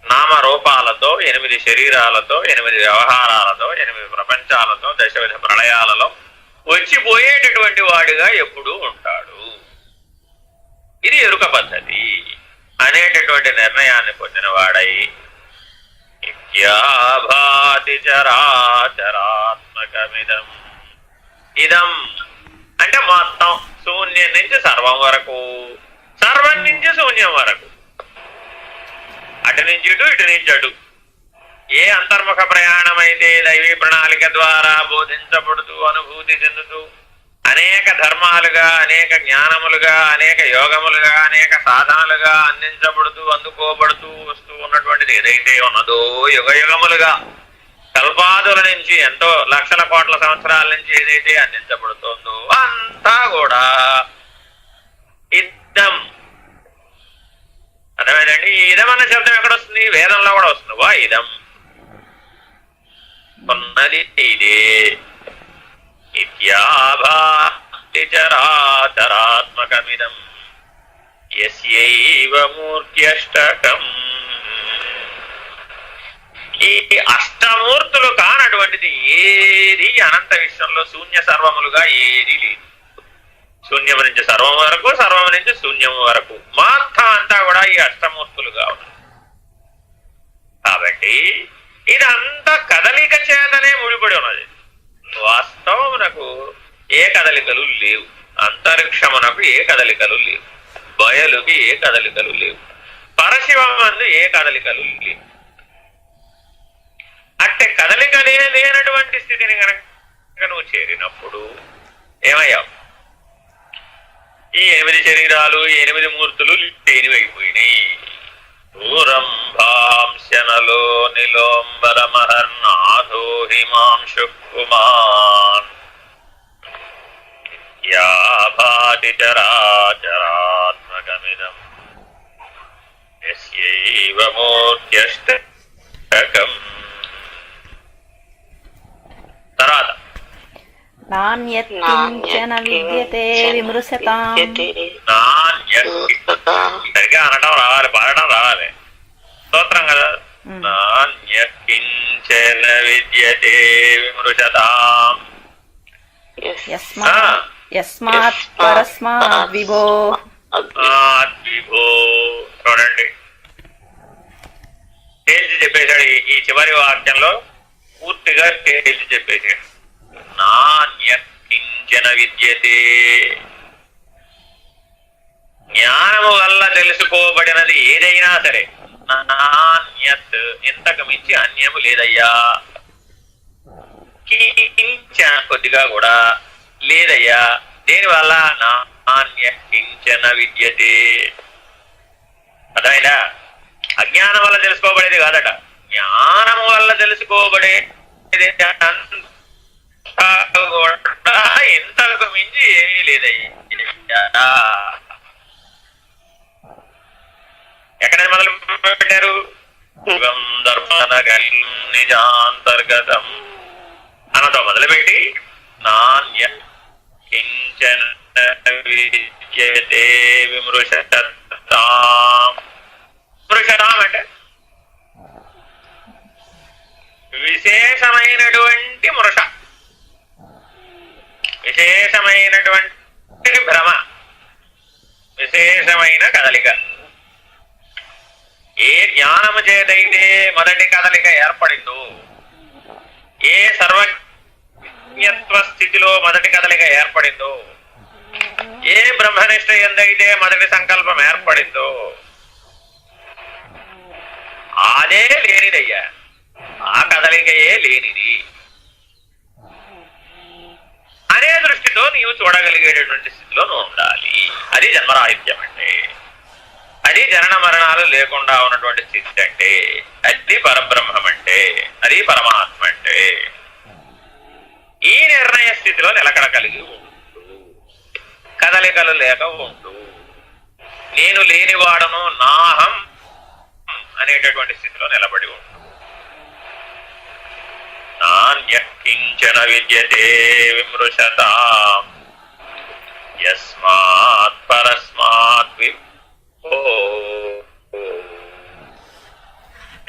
నామరూపాలతో, 8 శరీరాలతో, 8 వ్యవహారాలతో, 8 ప్రపంచాలతో, దశవిధ ప్రళయాలలో వచ్చిపోయేటటువంటి వాడిగా ఎప్పుడూ ఉంటాడు. ఇది ఎరుక పద్ధతి అనేటటువంటి నిర్ణయాన్ని పొందిన వాడై ఇత్యాభాతి చరాచరాత్మకమిదం. ఇదం అంటే మొత్తం శూన్యం నుంచి సర్వం వరకు, సర్వం నుంచి శూన్యం వరకు, అటు నుంచి ఇటు, ఇటు నుంచి అటు. ఏ అంతర్ముఖ ప్రయాణం అయితే దైవీ ప్రణాళిక ద్వారా బోధించబడుతూ అనుభూతి చెందుతూ అనేక ధర్మాలుగా, అనేక జ్ఞానములుగా, అనేక యోగములుగా, అనేక సాధనలుగా అందించబడుతూ అందుకోబడుతూ వస్తూ ఉన్నటువంటిది ఏదైతే ఉన్నదో యుగ యుగములుగా కల్పాదుల నుంచి ఎంతో లక్షల కోట్ల సంవత్సరాల నుంచి ఏదైతే అందించబడుతుందో అంతా కూడా ఇద్దం. అర్థమైందండి? ఈ ఇదం అన్న శబ్దం ఎక్కడ వస్తుంది? వేదంలో కూడా వస్తుంది. వా ఇదం ఉన్నది ఇదే. ఇత్యాభాతి చరాచరాత్మకమిదం యస్యైవ మూర్త్యష్టకం. ఈ అష్టమూర్తులు కానటువంటిది ఏది అనంత విశ్వంలో శూన్య సర్వములుగా ఏది లేదు. శూన్యము నుంచి సర్వం వరకు, సర్వం నుంచి శూన్యము వరకు మొత్తం అంతా కూడా ఈ అష్టమూర్తులుగా ఉంది. కాబట్టి ఇదంతా కదలిక చేతనే ముడిపడి ఉన్నది. వాస్తవమునకు ఏ కదలికలు లేవు. అంతరిక్షమునకు ఏ కదలికలు లేవు. బయలుకి ఏ కదలికలు లేవు. పరశివమందు ఏ కదలికలు లేవు. అంటే కదలికలే లేనటువంటి స్థితిని కనుక నువ్వు చేరినప్పుడు ఏమయ్యావు? ఈ 8 శరీరాలు, ఈ 8 మూర్తులు లేనివైపోయినాయి. దూరంభాంశనలో నిలోంబరమహర్నాథో హిమాంశు కుమాన్ యా భాతి చరాచరాత్మకమిదం యస్యైవ మూర్త్యష్టకం. తర్వాత నాణ్యత్కించన విద్యతే విమృశతాం. సరిగా అనడం రావాలి, పాడడం రావాలి. స్తోత్రం కదా. నాణ్యకించన విద్యతే విమృశతాం యస్మాత్ పరస్మాత్ విభో. విభో చూడండి, తేల్చి చెప్పేశాడు. ఈ చివరి వాక్యంలో పూర్తిగా తేల్చి చెప్పేశాడు. నాణ్యకించన విద్యతే, జ్ఞానము వల్ల తెలుసుకోబడినది ఏదైనా సరే, నాణ్యత్ ఇంతకు మించి అన్యము లేదయ్యా. కించ కొద్దిగా కూడా లేదయ్యా. దేనివల్ల? నాణ్య కించన విద్యతే. అదైనా అజ్ఞానం వల్ల తెలుసుకోబడేది కాదట, జ్ఞానము వల్ల తెలుసుకోబడేది ఇంతకు మించి ఏమీ లేదయ్యా. ఎక్కడైనా మొదలు పెట్టారు? నిజాంతర్గతం అనతో మొదలుపెట్టి నాణ్య కించన విద్యతే విమృశతాం. మృషతాం అంటే విశేషమైనటువంటి మృష, విశేషమైనటువంటి భ్రమ, విశేషమైన కదలిక. ఏ జ్ఞానము చేతైతే మొదటి కదలిక ఏర్పడిందో, ఏ సర్వజ్ఞత్వ స్థితిలో మొదటి కదలిక ఏర్పడిందో, ఏ బ్రహ్మనిష్ట ఎందైతే మొదటి సంకల్పం ఏర్పడిందో, అదే లేనిదయ్యా. ఆ కదలికయే లేనిది అనే దృష్టితో నీవు చూడగలిగేటటువంటి స్థితిలో నువ్వు ఉండాలి. అది జన్మరాహిత్యం అంటే, అది జనన మరణాలు లేకుండా ఉన్నటువంటి స్థితి అంటే, అది పరబ్రహ్మం అంటే, అది పరమాత్మ అంటే. ఈ నిర్ణయ స్థితిలో నిలకడ కలిగి ఉండు, కదలికలు లేక ఉండు. నేను లేనివాడను, నాహం అనేటటువంటి స్థితిలో నిలబడి ఉండు. నాణ్య కించన విద్యతే విమృశతాం యస్మాత్ పరస్మాత్ విభో.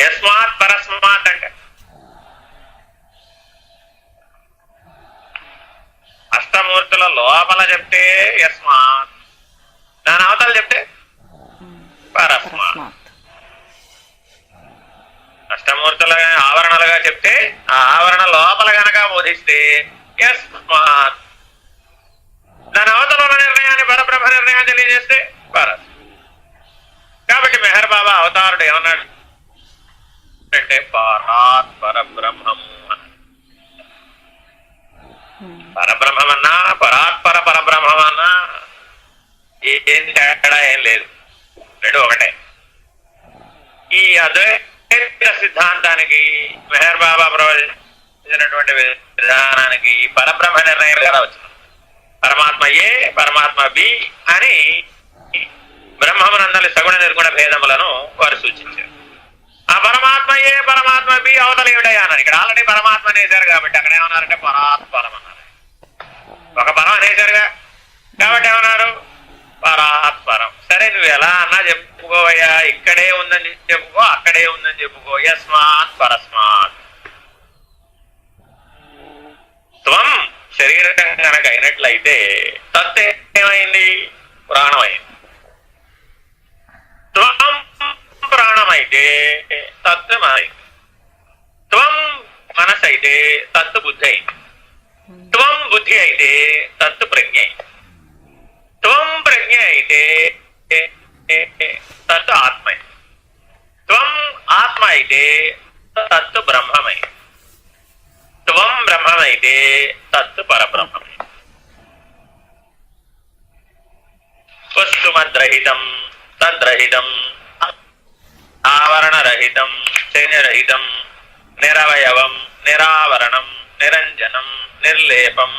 యస్మాత్ పరస్మాత్ అంటే అష్టమూర్తుల లోపల చెప్తే యస్మాత్, దాని అవతల చెప్తే పరస్మాత్. అష్టమూర్తుల ఆవరణలుగా చెప్తే ఆ ఆవరణ లోపల గనక బోధిస్తే యస్మాత్, దాని అవతల నిర్ణయాన్ని పరబ్రహ్మ నిర్ణయాన్ని తెలియజేస్తే పరస్. కాబట్టి మెహర్ బాబా అవతారుడు ఏమన్నాడు అంటే పరాత్ పరబ్రహ్మము. పరబ్రహ్మమన్నా పరాత్పర పరబ్రహ్మమన్నా ఏం తేడా ఏం లేదు, రెండు ఒకటే. ఈ అద్వైత సిద్ధాంతానికి మెహర్ బాబా ప్రవచించినటువంటి విధానానికి పరబ్రహ్మ నిర్ణయం కూడా వచ్చింది. పరమాత్మ ఏ, పరమాత్మ బి అని బ్రహ్మమునందలి సగుణ నిర్గుణ భేదములను వారు సూచించారు. ఆ పరమాత్మ ఏ, పరమాత్మ బి అవతల ఏమిటయ్యా అన్నారు. ఇక్కడ ఆల్రెడీ పరమాత్మ అనేసారు కాబట్టి అక్కడ ఏమన్నారంటే పరాత్పరం అన్నారు. ఒక పరం అనేసారుగా కాబట్టి ఏమన్నారు పరాత్పరం. సరే నువ్వు ఎలా అన్నా చెప్పుకోవయ్యా, ఇక్కడే ఉందని చెప్పుకో, అక్కడే ఉందని చెప్పుకో. యస్మాత్ పరస్మాత్. త్వం శరీరం కనుక అయినట్లయితే తత్ ఏమైంది? ప్రాణమైంది. త్వం ప్రాణమైతే తత్ మనైంది. త్వం మనసు అయితే తత్ బుద్ధి అయింది. త్వం బుద్ధి అయితే తత్ ప్రజ్ఞ అయింది. త్వం ప్రజ్ఞ అయితే తత్ ఆత్మ అయింది. త్వం ఆత్మ అయితే తత్తు బ్రహ్మమై, త్వం బ్రహ్మమైతే తత్తు పరబ్రహ్మమై. వస్తుమద్రహితం తద్రహితం ఆవరణరహితం శనిరహితం నిరవయవం నిరావరణం నిరంజనం నిర్లేపం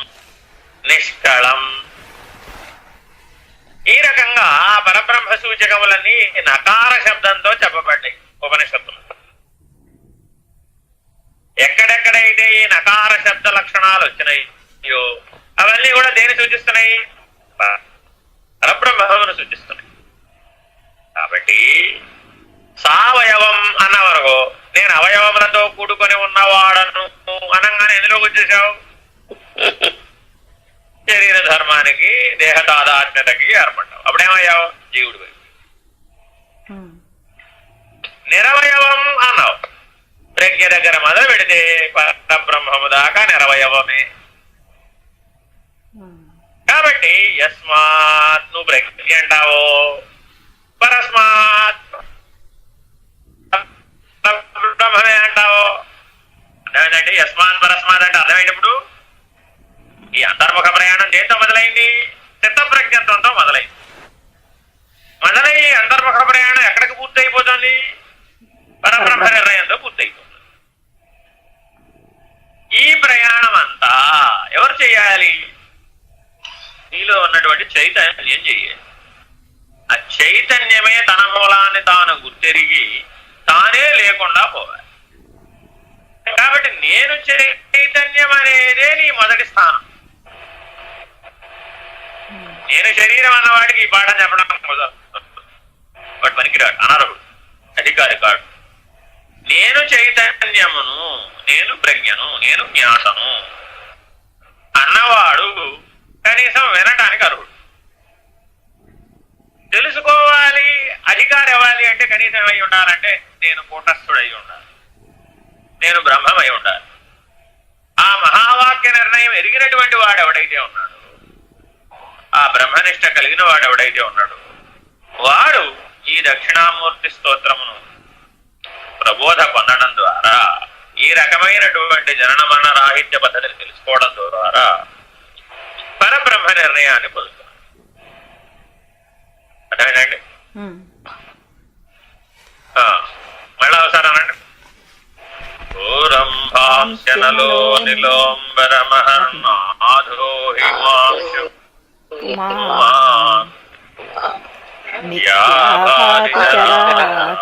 నిష్కళం. ఈ రకంగా పరబ్రహ్మ సూచకములన్నీ నకార శబ్దంతో చెప్పబడ్డాయి ఉపనిషత్తులు. ఎక్కడెక్కడైతే ఈ నకార శబ్ద లక్షణాలు వచ్చినాయో అవన్నీ కూడా దేని సూచిస్తున్నాయి? పరబ్రహ్మమును సూచిస్తున్నాయి. కాబట్టి సావయవం అన్న వరకు నేను అవయవములతో కూడుకొని ఉన్నవాడను అనగానే ఎందులోకి వచ్చేసావు? శరీర ధర్మానికి దేహ తాదాత్మ్యతకి ఏర్పడ్డావు. అప్పుడేమయ్యావు? జీవుడు. నిరవయవం అన్నావు. ప్రజ్ఞ దగ్గర మొదలు పెడితే పరబ్రహ్మము దాకా నిరవయవమే. కాబట్టి యస్మాత్ నువ్వు ప్రజ్ఞ అంటావో, పరస్మాత్ బ్రహ్మమే అంటావో. అర్థమైందండి? యస్మాత్ పరస్మాత్ అంటే అర్థమైనప్పుడు ఈ అంతర్ముఖ ప్రయాణం దేంతో మొదలైంది? చిత్త ప్రజ్ఞత్వంతో మొదలైంది. మొదలై అంతర్ముఖ ప్రయాణం ఎక్కడికి పూర్తి అయిపోతుంది? పరబ్రహ్మ నిర్ణయంతో పూర్తయిపోతుంది. ఈ ప్రయాణం అంతా ఎవరు చేయాలి? నీలో ఉన్నటువంటి చైతన్యం చెయ్యాలి. ఆ చైతన్యమే తన మూలాన్ని తాను గుర్తెరిగి తానే లేకుండా పోవాలి. కాబట్టి నేను చైతన్యం అనేదే నీ మొదటి స్థానం. నేను శరీరం అన్నవాడికి ఈ పాఠం చెప్పడం వాటి పనికిరాడు, అనర్హుడు, అధికారి కాడు. నేను చైతన్యమును, నేను ప్రజ్ఞను, నేను జ్ఞాతను అన్నవాడు కనీసం వినటానికి అర్హుడు. తెలుసుకోవాలి, అధికారి అవ్వాలి అంటే కనీసం అయి ఉండాలంటే నేను కూటస్థుడై ఉండాలి, నేను బ్రహ్మమై ఉండాలి. ఆ మహావాక్య నిర్ణయం ఎరిగినటువంటి వాడు ఎవడైతే ఉన్నాడు, ఆ బ్రహ్మనిష్ట కలిగిన వాడు ఎవడైతే ఉన్నాడు, వాడు ఈ దక్షిణామూర్తి స్తోత్రమును ప్రబోధ పొందడం ద్వారా, ఈ రకమైనటువంటి జనన మరణ రాహిత్య పద్ధతిని తెలుసుకోవడం ద్వారా పరబ్రహ్మ నిర్ణయాన్ని పొందుతాడు. అర్థమైందండి? మళ్ళా ఒకసారి అనండి. ఘోరంభాంశనలో నిలోంబరమహర్నాథో హిమాంశు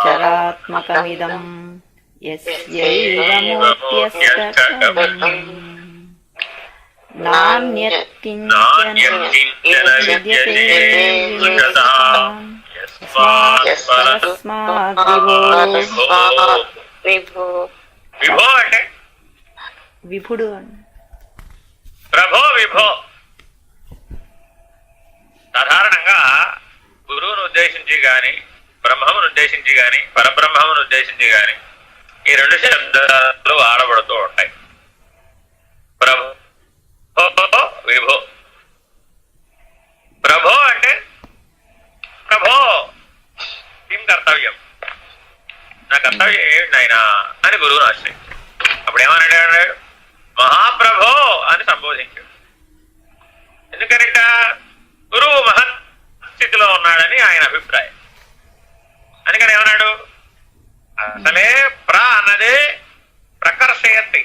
చరాత్మకమిదం యస్యైవ మూర్త్యస్తకం నాన్యత్కించన విద్యతే యస్మాత్ విభో. విభో అంటే విభుడు అని. ప్రభో విభో. సాధారణంగా గురువును ఉద్దేశించి గాని, బ్రహ్మమును ఉద్దేశించి గాని, పరబ్రహ్మమును ఉద్దేశించి గాని ఈ రెండు శబ్దాలు ఆడబడుతూ ఉంటాయి. ప్రభో విభో. ప్రభో అంటే ప్రభో కిం కర్తవ్యం, నా కర్తవ్యం ఏమిటి నాయనా అని గురువును ఆశ్రయించాడు. అప్పుడు ఏమన్నాడు? మహాప్రభో అని సంబోధించాడు. ఎందుకనిట? గురువు మహత్ స్థితిలో ఉన్నాడని ఆయన అభిప్రాయం. అందుకని ఏమన్నాడు? అసలే ప్ర అన్నదే ప్రకర్షయతి,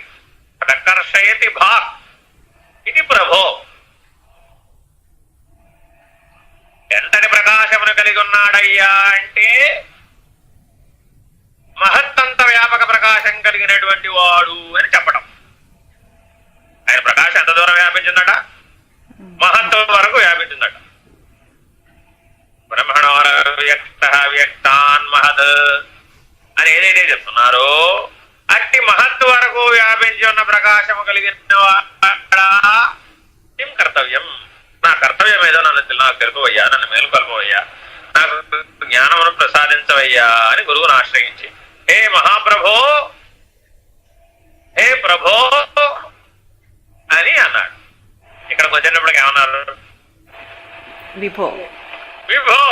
ప్రకర్షయతి భాక్ ఇది ప్రభో. ఎంతటి ప్రకాశమును కలిగి ఉన్నాడయ్యా అంటే మహత్తంత వ్యాపక ప్రకాశం కలిగినటువంటి వాడు అని చెప్పడం. ఆయన ప్రకాశం ఎంత దూరం వ్యాపించిందట? మహత్వం వరకు వ్యాపించిందట. బ్రహ్మణోర వ్యక్త వ్యక్తాన్ మహద్ అని ఏదైతే చెప్తున్నారో అట్టి మహత్ వరకు వ్యాపించి ఉన్న ప్రకాశము కలిగిన ఏం కర్తవ్యం, నా కర్తవ్యం ఏదో నాకు తెలుపవయ్యా, నన్ను మేలుకొల్పవయ్యా, నాకు జ్ఞానమును ప్రసాదించవయ్యా అని గురువును ఆశ్రయించి హే మహాప్రభో, హే ప్రభో అని అన్నాడు. ఇక్కడికి వచ్చినప్పటికి ఏమన్నారు? విభో. విభో.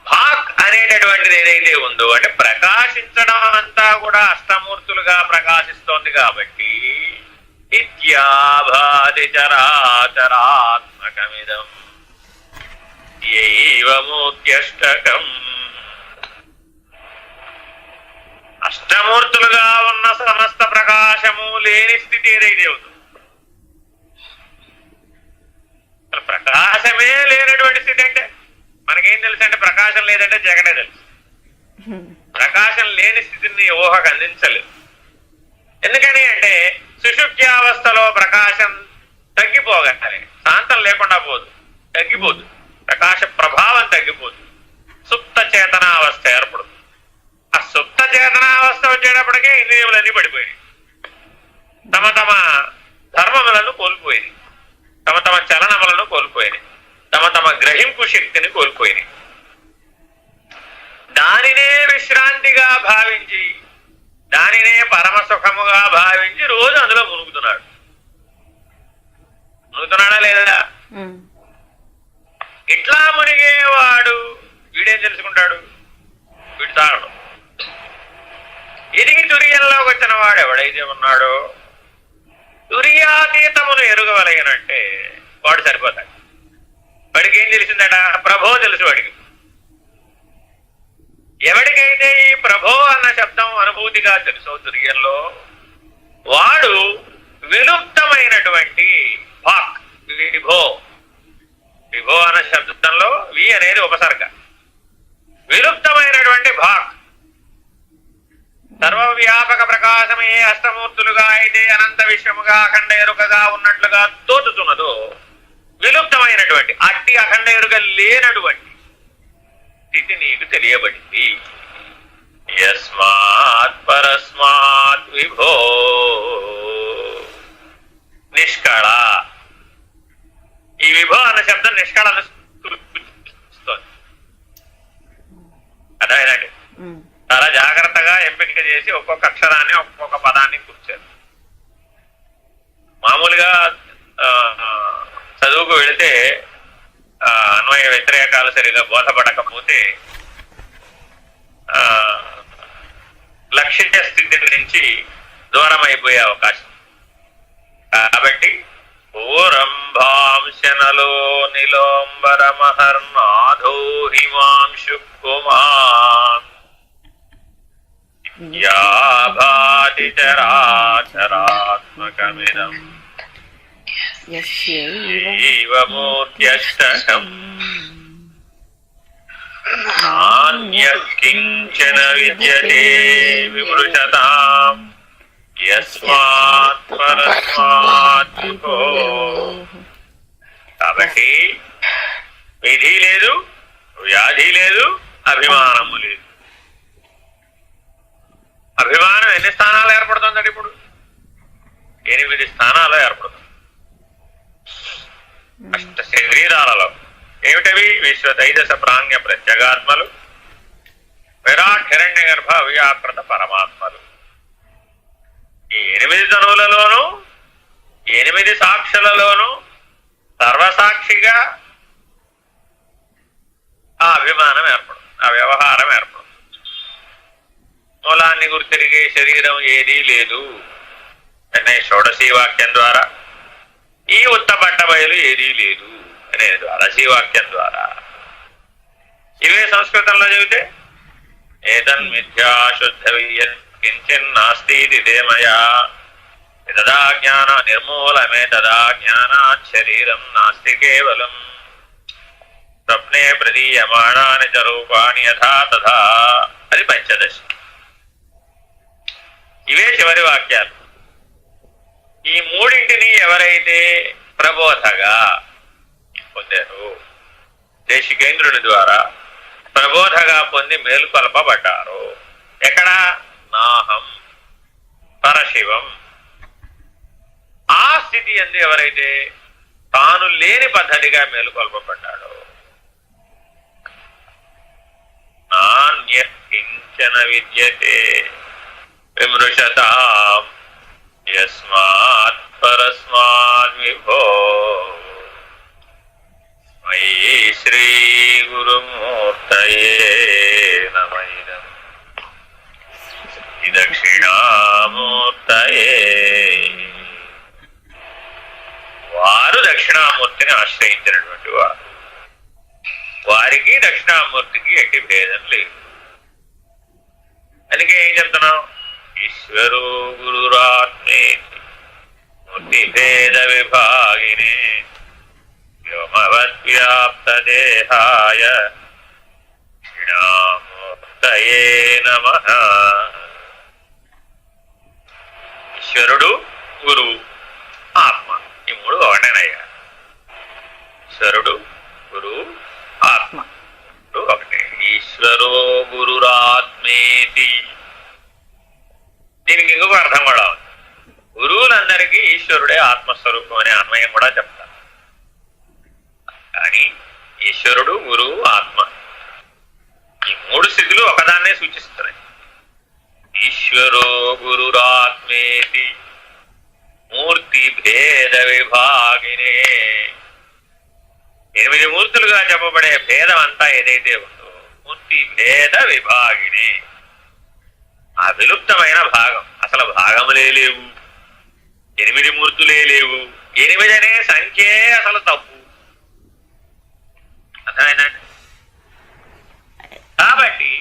భాక్ అనేటటువంటి అనేటువంటిది ఏదైతే ఉందో అంటే ప్రకాశించడం అంతా కూడా అష్టమూర్తులుగా ప్రకాశిస్తోంది కాబట్టి ఇత్యాభాది చరాచరాత్మకమిదం యైవమూర్త్యష్టకం. అష్టమూర్తులుగా ఉన్న సమస్త ప్రకాశము లేని స్థితి ఏదైతే ఉందో, ప్రకాశమే లేనటువంటి స్థితి అంటే మనకేం తెలుసు అంటే ప్రకాశం లేదంటే జగనే తెలుసు. ప్రకాశం లేని స్థితిని ఊహకు అందించలేదు. ఎందుకని అంటే సుషుప్త్యావస్థలో ప్రకాశం తగ్గిపోగానే శాంతం లేకుండా పోదు, తగ్గిపోదు, ప్రకాశ ప్రభావం తగ్గిపోదు, సుప్త చేతనావస్థ ఏర్పడుతుంది. ఆ సుప్త చేతనావస్థ వచ్చేటప్పటికే ఇంద్రియములన్నీ పడిపోయినాయి, తమ తమ ధర్మములను కోల్పోయినాయి, తమ తమ చలనములను కోల్పోయినాయి, తమ తమ గ్రహింపు శక్తిని కోల్పోయినాయి. దానినే విశ్రాంతిగా భావించి, దానినే పరమ సుఖముగా భావించి రోజు అందులో మునుగుతున్నాడు. మునుగుతున్నాడా లేదా? ఇట్లా మునిగేవాడు వీడేం తెలుసుకుంటాడు? వీడు తాగడు. ఎదిగి తురియంలోకి వచ్చిన వాడు ఎవడైతే ఉన్నాడో తురియాతీతమును ఎరుగవలయనంటే వాడు సరిపోతాడు. వాడికి ఏం తెలిసిందట? ప్రభో తెలుసు వాడికి. ఎవడికైతే ఈ ప్రభో అన్న శబ్దం అనుభూతిగా తెలుసో తురియంలో, వాడు విలుప్తమైనటువంటి వాక్, విభో, విభో అన్న శబ్దంలో వి అనేది ఉపసర్గ, విలుప్తమైనటువంటి భాక్, సర్వవ్యాపక ప్రకాశమే అష్టమూర్తులుగా అయితే అనంత విశ్వముగా అఖండ ఎరుకగా ఉన్నట్లుగా తోచుతున్నదో, విలుప్తమైనటువంటి అట్టి అఖండ ఎరుక లేనటువంటి స్థితి నీకు తెలియబడింది. యస్మాత్ పరస్మాత్ విభో నిష్కళ. ఈ విభో అన్న శబ్దం నిష్కళను సూచిస్తోంది. అదేనండి, చాలా జాగ్రత్తగా ఎంపిక చేసి ఒక్కొక్క అక్షరాన్ని ఒక్కొక్క పదాన్ని కూర్చారు. మామూలుగా చదువుకు వెళితే అన్వయ వ్యతిరేకాలు సరిగా బోధపడకపోతే లక్ష్య స్థితి నుంచి దూరం అయిపోయే అవకాశం. కాబట్టి ఓరంభాంశనలో నిలోంబర మహర్నాథో హిమాంశు కుమార్ యాభాతి చరాచరాత్మకమిదం యైవమూర్త్యష్టకం నాన్యత్కించన విద్యతే విమృశతాం యస్మాత్ పరస్మాత్ విభో. కాబట్టి విధి లేదు, వ్యాధి లేదు, అభిమానము లేదు. అభిమానం ఎన్ని స్థానాలు ఏర్పడుతుందండి? ఇప్పుడు 8 స్థానాలు ఏర్పడుతుంది. అష్ట శరీరాలలో ఏమిటవి? విశ్వ తైజస ప్రాజ్ఞ ప్రత్యేగాత్మలు, విరాట్ హిరణ్య గర్భ అవ్యాకృత పరమాత్మలు. ఈ 8 తనువులలోనూ 8 సాక్షులలోనూ సర్వసాక్షిగా ఆ అభిమానం ఏర్పడుతుంది, ఆ వ్యవహారం ఏర్పడుతుంది. మూలాన్ని గుర్తిరిగే శరీరం ఏదీ లేదు అనే షోడశీ వాక్యం ద్వారా, ఈ ఉత్తపట్ట బయలు ఏదీ లేదు అనే ద్వాదశీ వాక్యం ద్వారా, ఇవే సంస్కృతంలో చెబితే ఏతన్ మిథ్యా శుద్ధ కించిన్నాస్తి దేమయా తదా జ్ఞాన నిర్మూలమే తదా జ్ఞానాత్ శరీరం నాస్తి కేవలం స్వప్నే ప్రదీయమాణాని చ రూపాణి యథా తథా. అది పంచదశి. ఇవే చివరి వాక్యాలు. ఈ మూడింటిని ఎవరైతే ప్రబోధగా పొందారు, దేశికేంద్రుని ద్వారా ప్రబోధగా పొంది మేలుకొల్పబడ్డారు. ఎక్కడ? నాహం పరశివం. ఆ స్థితి అందు ఎవరైతే తాను లేని పద్ధతిగా మేలుకొల్పబడ్డాడో, నాన్యత్కించన విద్యతే విమృశతాం యస్మాత్ పరస్మాత్ విభో. మయి శ్రీ గురుమూర్తయే నమః. దక్షిణామూర్తయే. వారు దక్షిణామూర్తిని ఆశ్రయించినటువంటి వారు. వారికి దక్షిణామూర్తికి ఎట్టి భేదం లేదు. అందుకే ఏం చెప్తున్నాం? ఈశ్వరో గురురాత్మేతి మూర్తి భేద విభాగినే వ్యోమవద్వ్యాప్త దేహాయ దక్షిణామూర్తయే నమః. ఈశ్వరుడు, గురువు, ఆత్మ, ఈ మూడు ఒకటేనయ్యా. ఈశ్వరుడు, గురువు, ఆత్మ ఒకటే. ఈశ్వరో గురురాత్మేతి. దీనికి ఇంకొక అర్థం కూడా ఉంది. గురువులందరికీ ఈశ్వరుడే ఆత్మస్వరూపం అనే అన్వయం కూడా చెప్తారు. కానీ ఈశ్వరుడు, గురువు, ఆత్మ ఈ మూడు స్థితులు ఒకదాన్నే సూచిస్తున్నాయి. ఈశ్వరో గురురాత్మేతి మూర్తి భేద విభాగినే. 8 మూర్తులుగా చెప్పబడే భేదం అంతా ఏదైతే ఉందో మూర్తి భేద విభాగినే, ఆ విలుప్తమైన భాగం. అసలు భాగములే లేవు, 8 మూర్తులే లేవు. 8 అనే సంఖ్యే అసలు తప్పు. అర్థమైందండి? కాబట్టి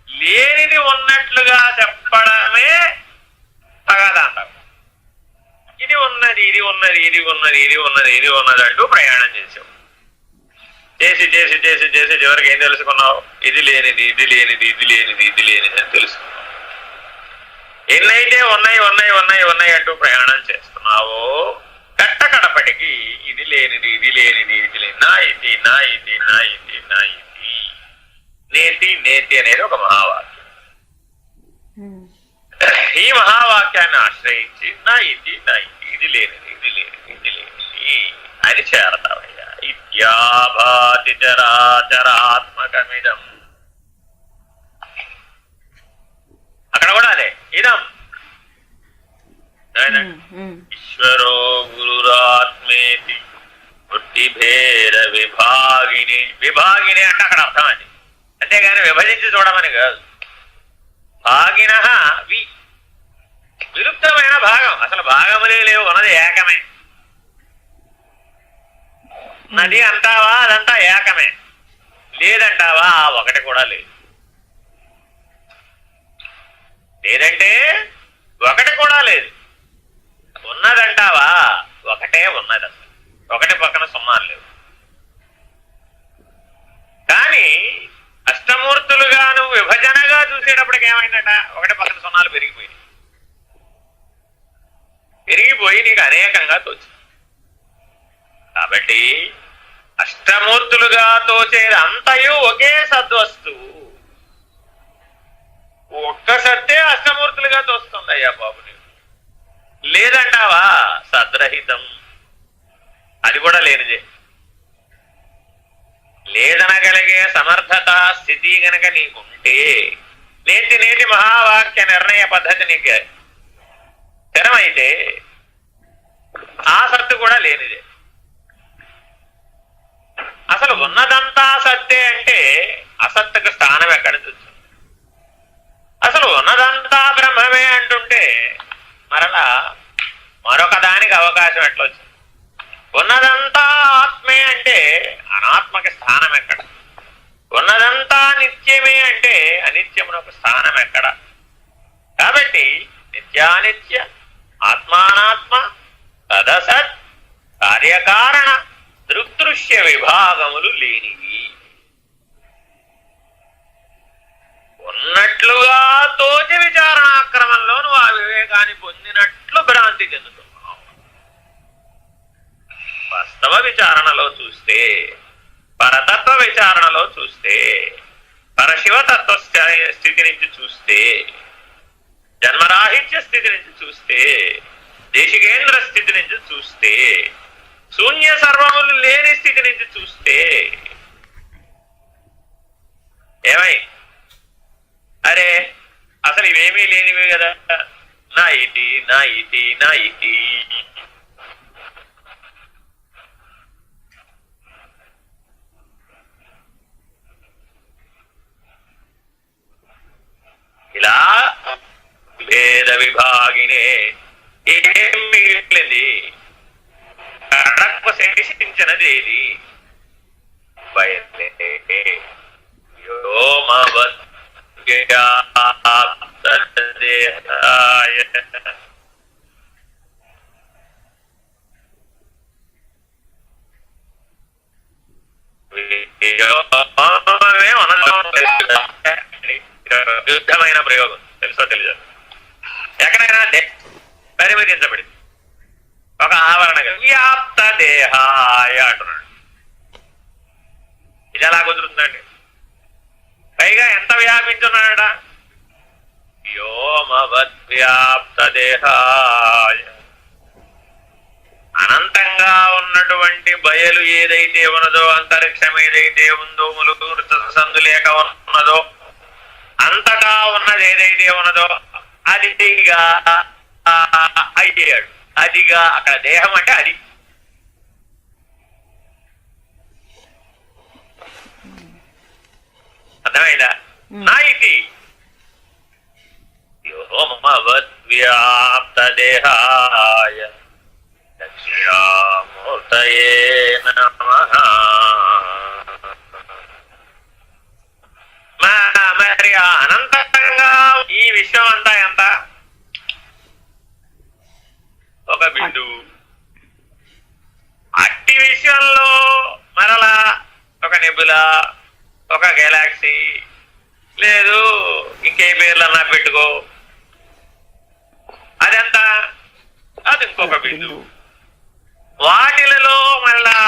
లేనిది ఉన్నట్లుగా చెప్పడమే తగాదాంటారు. ఇది ఉన్నది, ఇది ఉన్నది, ఇది ఉన్నది, ఇది ఉన్నది, ఇది ఉన్నది అంటూ ప్రయాణం చేసావు. చేసి చేసి చేసి చేసి చివరికి ఏం తెలుసుకున్నావు? ఇది లేనిది, ఇది లేనిది, ఇది లేనిది, ఇది లేనిది అని తెలుసుకున్నావు. ఎన్నైతే ఉన్నాయి ఉన్నాయి ఉన్నాయి ఉన్నాయి అంటూ ప్రయాణం చేస్తున్నావో కట్టకడపటికి ఇది లేనిది, ఇది లేనిది, ఇది లేని నా ఇది, నా ఇది, నా ఇది, నా ఇది. నేతి నేతి అనేది ఒక మహావాక్యం. ఈ మహావాక్యాన్ని ఆశ్రయించి నా ఇది, నా ఇది, ఇది లేనిది, ఇది లేనిది, ఇది లేనిది అని చేరతావయ్యా. ఇత్యాభాతి చరాచరాత్మకమిదం. అక్కడ కూడా అదే ఇదం. ఈశ్వరో గురురాత్మేతి వృత్తి భేద విభాగిని. విభాగిని అంటే అక్కడ అర్థం అది, అంతేగాని విభజించి చూడమని కాదు. భాగిన విలుప్తమైన భాగం, అసలు భాగములే లేవు, ఉన్నది ఏకమే. నది అంటావా అదంతా ఏకమే, లేదంటావా ఒకటి కూడా లేదు. లేదంటే ఒకటి కూడా లేదు. ఉన్నదంటావా ఒకటే ఉన్నది, అసలు ఒకటి పక్కన సున్నాలు లేవు. కానీ అష్టమూర్తులుగా నువ్వు విభజనగా చూసేటప్పటికి ఏమైందట? ఒకటి పక్కన సున్నాలు పెరిగిపోయి నీకు అనేకంగా తోచి. కాబట్టి అష్టమూర్తులుగా తోచేది అంతయు ఒకే సద్వస్తువు. ఒక్క సత్తే అష్టమూర్తులుగా తోస్తుందయ్యా బాబు. నీవు లేదంటావా సద్రహితం, అది కూడా లేనిదే. లేదనగలిగే సమర్థత స్థితి గనక నీకుంటే నేటి నేటి మహావాక్య నిర్ణయ పద్ధతి నీకు స్థిరమైతే ఆ సత్తు కూడా లేనిదే. అసలు ఉన్నదంతా సత్తే అంటే అసత్తుకు స్థానం ఎక్కడ చూస్తుంది? అసలు ఉన్నదంతా బ్రహ్మమే అంటుంటే మరలా మరొక దానికి అవకాశం ఎట్లా వచ్చింది? ఉన్నదంతా ఆత్మే అంటే అనాత్మకి స్థానం ఎక్కడ? ఉన్నదంతా నిత్యమే అంటే అనిత్యమునకు స్థానం ఎక్కడ? కాబట్టి నిత్యానిత్య ఆత్మానాత్మ తదసత్ కార్యకారణ దృగ్దృశ్య విభాగములు లేనివి. ఉన్నట్లుగా తోచి విచారణాక్రమంలో నువ్వు ఆ వివేకాన్ని పొందినట్లు భ్రాంతి చెందుతున్నావు. వాస్తవ విచారణలో చూస్తే, పరతత్వ విచారణలో చూస్తే, పరశివతత్వ స్థితి నుంచి చూస్తే, జన్మరాహిత్య స్థితి నుంచి చూస్తే, దేశికేంద్ర స్థితి నుంచి చూస్తే, శూన్య సర్వములు లేని స్థితి నుంచి చూస్తే ఏమై అరే అసలు ఇవేమీ లేనివే కదా, నా ఇతి నా ఇతి నా ఇతి. ఇలా భేద విభాగినే. ఏం మిగిలింది? కడకు శేషించినది ఏది? బయలే వ్యోమవద్దేహాయ. యుద్ధమైన ప్రయోగం తెలుసో తెలియదు. ఎక్కడైనా పరిమితించబడింది. ఒక ఆవరణ వ్యాప్త దేహాయ అంటున్నాడు. ఇది ఎలా కుదురుతుందండి? పైగా ఎంత వ్యాపించున్నాడ? వ్యోమవద్వ్యాప్త దేహాయ. అనంతంగా ఉన్నటువంటి బయలు ఏదైతే ఉన్నదో, అంతరిక్షం ఏదైతే ఉందో, ములుగు సందు లేక ఉన్నదో, అంతటా ఉన్నది ఏదైతే ఉన్నదో అదిగా అయ్యాడు. అదిగా అక్కడ దేహం అంటే అది. అర్థమైందా? నా ఇది వ్యాప్త దేహాయ దక్షిణామూర్తయే నమః. మరి అనంతంగా ఈ విశ్వం అంతా ఎంత? ఒక బిందువు. అట్టి విషయంలో మరలా ఒక నెబులా, ఒక గెలాక్సీ, లేదు ఇంకే పేర్లన్నా పెట్టుకో, అదెంత? అది ఇంకొక బిందువు. వాటిలలో మళ్ళా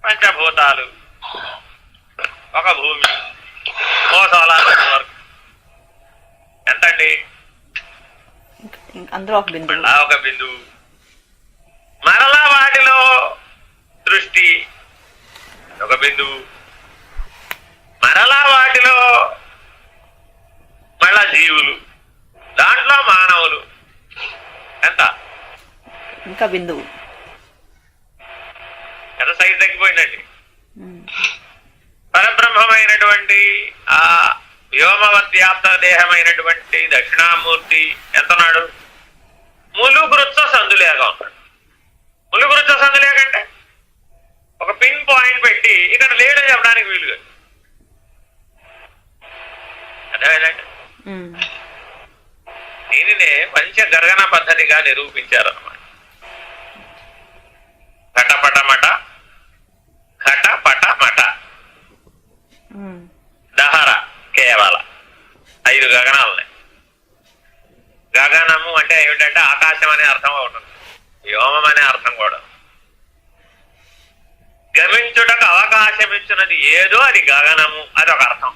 పంచభూతాలు, ఒక భూమి, ఓ సోలార్ నెట్వర్క్. ఎంతండి? అందులో ఒక బిందువు. మళ్ళా ఒక బిందువు. మరలా వాటిలో దృష్టి, ఒక బిందువు. మరలా వాటిలో మళ్ళా జీవులు, దాంట్లో మానవులు. ఎంత? ఇంకా బిందువు. ఎంత సైజు తగ్గిపోయిందండి. పరబ్రహ్మమైనటువంటి ఆ వ్యోమవద్వ్యాప్త దేహమైనటువంటి దక్షిణామూర్తి ఎంతన్నాడు? ములుగురుత్స సందులేగా ఉన్నాడు. ములుగురుత్స సందులేకంటే ఒక పిన్ పాయింట్ పెట్టి ఇక్కడ లేడని చెప్పడానికి వీలుగా. అర్థమైందండి? దీనినే పంచగర్గన పద్ధతిగా నిరూపించారన్నమాట. ఘటపటమట, ఘటపటమట, దహర కేవల 5 గగనాలున్నాయి. గగనము అంటే ఏమిటంటే ఆకాశం అనే అర్థం ఉంటుంది, వ్యోమం అనే అర్థం కూడా. గమించుటకు అవకాశం ఇచ్చినది ఏదో అది గగనము, అది ఒక అర్థం.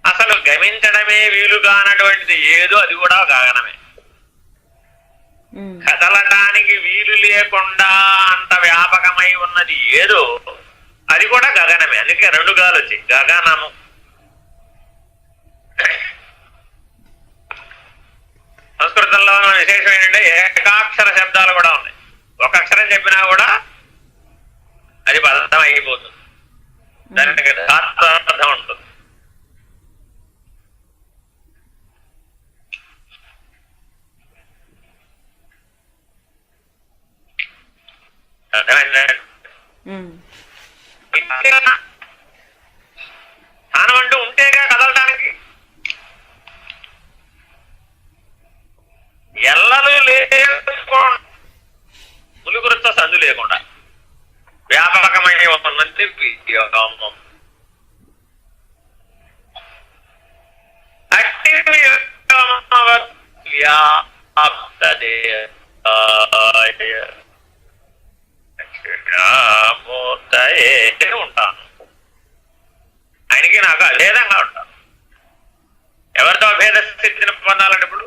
అసలు గమించడమే వీలు కానటువంటిది ఏదో అది కూడా గగనమే. కదలటానికి వీలు లేకుండా అంత వ్యాపకమై ఉన్నది ఏదో అది కూడా గగనమే. అందుకే 2 గాలు వచ్చాయి, గగనము. సంస్కృతంలో విశేషం ఏంటంటే ఏకాక్షర శబ్దాలు కూడా ఉన్నాయి. ఒక అక్షరం చెప్పినా కూడా అది పదం అయిపోతుంది, దానికి అర్థం ఉంటుంది. అర్థమైందండి? స్థానం అంటూ ఉంటేగా కదలటానికి. ఎల్లలు లేకుండా, ములుగురుతో సందు లేకుండా వ్యాపకమైన ఉన్నది వ్యోమం. అట్టి దక్షిణామూర్తయే ఉంటాను. ఆయనకి నాకు అభేదంగా ఉంటాను. ఎవరితో అభేద స్థితిని పొందాలంటే ఇప్పుడు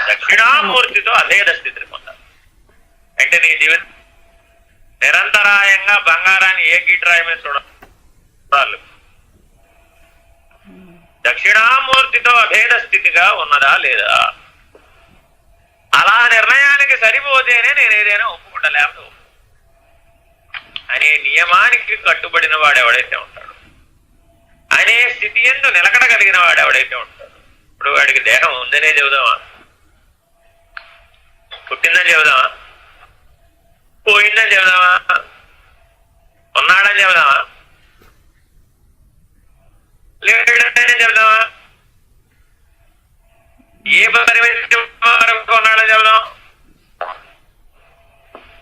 దక్షిణామూర్తితో అభేద స్థితిని పొందాలి. అంటే నీ జీవితం నిరంతరాయంగా బంగారాన్ని ఏ గీటరాయి మీద చూడాలి. దక్షిణామూర్తితో అభేద స్థితిగా ఉన్నదా లేదా? అలా నిర్ణయానికి సరిపోతేనే నేను ఏదైనా ఒప్పుకుంటా, లేకపోతే అనే నియమానికి కట్టుబడిన వాడు ఎవడైతే ఉంటాడో, ఆ అనే స్థితి ఎందు నిలకడ కలిగిన వాడు ఎవడైతే ఉంటాడు. ఇప్పుడు వాడికి దేహం ఉందనే చెబుదామా, పుట్టిందని చెబుదామా, పోయిందని చెబుదామా, ఉన్నాడని చెబుదామా, లేడని చెబుదామా, ఏ పరిమితి వరకు ఉన్నాడని చెబుదాం?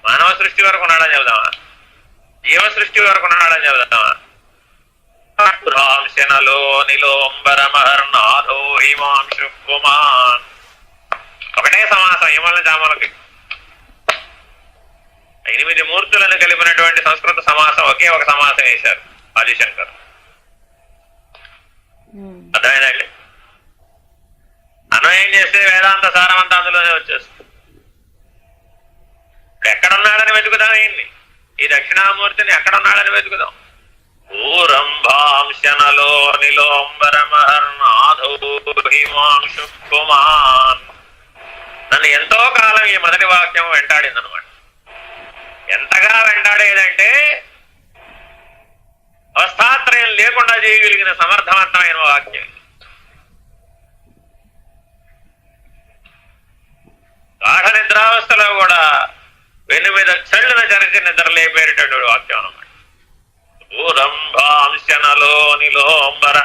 మానవ సృష్టి వరకు ఉన్నాడని చెబుదామా, జీవ సృష్టి వరకు ఉన్నాడని చెబుదామా? రాంశనలో నిలోంబరమహర్నాథో హిమాంశు కుమాన్. ఒకటే సమాసం యమల జామలకి 8 మూర్తులను కలిపినటువంటి సంస్కృత సమాసం ఒకే ఒక సమాసం వేశారు ఆదిశంకర్. అర్థమైందండి? అన్వయం చేస్తే వేదాంత సారమంతా అందులోనే వచ్చేస్తుంది. ఇప్పుడు ఎక్కడున్నాడని వెతుకుదాం, ఏంటి ఈ దక్షిణామూర్తిని ఎక్కడున్నాడని వెతుకుదాం. ఊరంభాంశనలో నిలోంబరమహర్నాథో హిమాంశు కుమాన్. నన్ను ఎంతో కాలం ఈ మొదటి వాక్యం వెంటాడిందనమాట. ఎంతగా వెంటాడేదంటే అవస్థాత్రయం లేకుండా చేయగలిగిన సమర్థవంతమైన వాక్యం. గాఢ నిద్రావస్థలో కూడా వెన్ను మీద చల్లున చరిచి నిద్ర లేపేటటువంటి వాక్యం అన్నమాట. ఊరంభాంశనలో నిలోంబర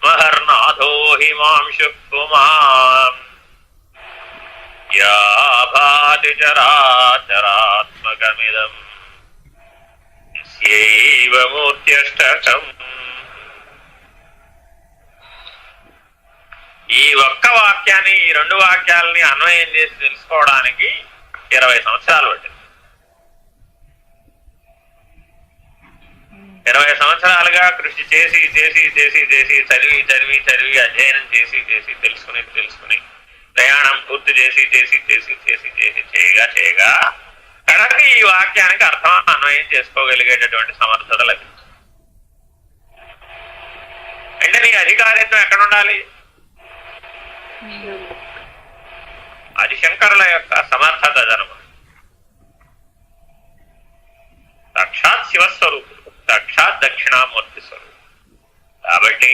మహర్నాథో హిమాంశు కుమాన్. యా భాతి చరాచరాత్మకమిదం యస్యైవ మూర్త్యష్టకం. ఈ ఒక్క వాక్యాన్ని, ఈ 2 వాక్యాలని అన్వయం చేసి తెలుసుకోవడానికి 20 సంవత్సరాలు పట్టింది. 20 సంవత్సరాలుగా కృషి చేసి చేసి చేసి చేసి చదివి చదివి చదివి అధ్యయనం చేసి చేసి తెలుసుకుని ప్రయాణం పూర్తి చేసి చేసి చేసి చేసి చేసి చేయగా చేయగా కడకి ఈ వాక్యానికి అర్థం అన్వయం చేసుకోగలిగేటటువంటి సమర్థత లభించింది. అంటే నీ అధికారిత్వం ఎక్కడ ఉండాలి? ఆదిశంకరుల యొక్క సమర్థత జన్మ సాక్షాత్ శివస్వరూపుడు, సాక్షాత్ దక్షిణామూర్తి స్వరూపుడు. కాబట్టి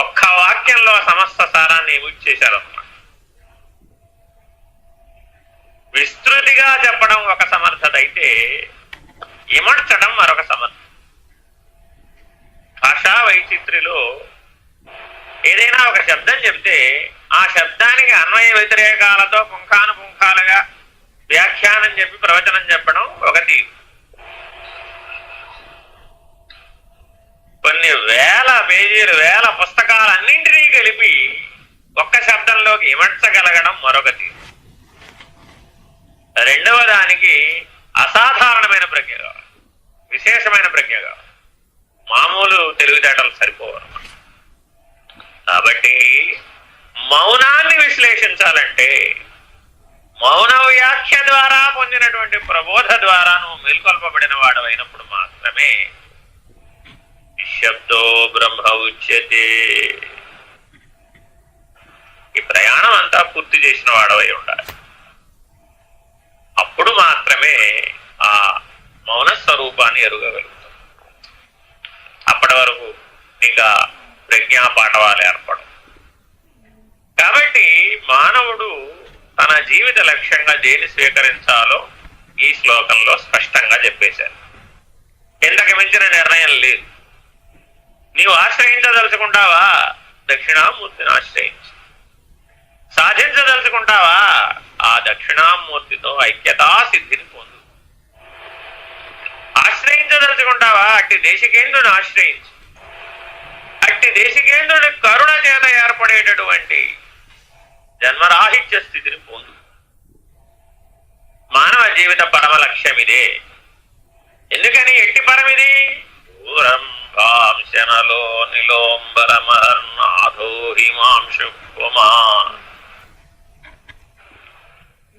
ఒక్క వాక్యంలో సమస్త సారాన్ని ఇముడ్చేశారన్నమాట. విస్తృతిగా చెప్పడం ఒక సమర్థత అయితే ఇమడ్చడం మరొక సమర్థత. భాషా వైచిత్రిలో ఏదైనా ఒక శబ్దం చెప్తే ఆ శబ్దానికి అన్వయ వ్యతిరేకాలతో పుంఖానుపుంఖాలుగా వ్యాఖ్యానం చెప్పి ప్రవచనం చెప్పడం ఒకటి. కొన్ని వేల పేజీలు, వేల పుస్తకాలన్నింటినీ కలిపి ఒక్క శబ్దంలోకి ఇమడ్చగలగడం మరొకటి. రెండవ దానికి అసాధారణమైన ప్రజ్ఞ కావాలి, విశేషమైన ప్రజ్ఞ కావాలి. మామూలు తెలివితేటలు సరిపోవరు. కాబట్టి మౌనాన్ని విశ్లేషించాలంటే మౌన వ్యాఖ్య ద్వారా పొందినటువంటి ప్రబోధ ద్వారా నువ్వు మేల్కొల్పబడిన వాడు అయినప్పుడు మాత్రమే శబ్దో బ్రహ్మ ఉచ్యతే. ఈ ప్రయాణం అంతా పూర్తి చేసిన వాడవై ఉండాలి. అప్పుడు మాత్రమే ఆ మౌన స్వరూపాన్ని ఎరుగగలుగుతాం. అప్పటి వరకు నీకు ప్రజ్ఞా పాఠవాలు ఏర్పడం. కాబట్టి మానవుడు తన జీవిత లక్ష్యంగా దేని స్వీకరించాలో ఈ శ్లోకంలో స్పష్టంగా చెప్పేశారు. ఇంతకు మించిన నిర్ణయం లేదు. నీవు ఆశ్రయించదలుచుకుంటావా? దక్షిణామూర్తిని ఆశ్రయించు. సాధించదలుచుకుంటావా? ఆ దక్షిణామూర్తితో ఐక్యతా సిద్ధిని పొందు. ఆశ్రయించదలుచుకుంటావా? అట్టి దేశికేంద్రుని ఆశ్రయించు. అట్టి దేశికేంద్రుని కరుణ చేత ఏర్పడేటటువంటి జన్మరాహిత్య స్థితిని పొందు. మానవ జీవిత పరమ లక్ష్యం ఇదే. ఎందుకని ఎట్టి పరమిది? ఊరంభాంశనలో నిలోంబరమహర్నాథో హిమాంశు కుమాన్.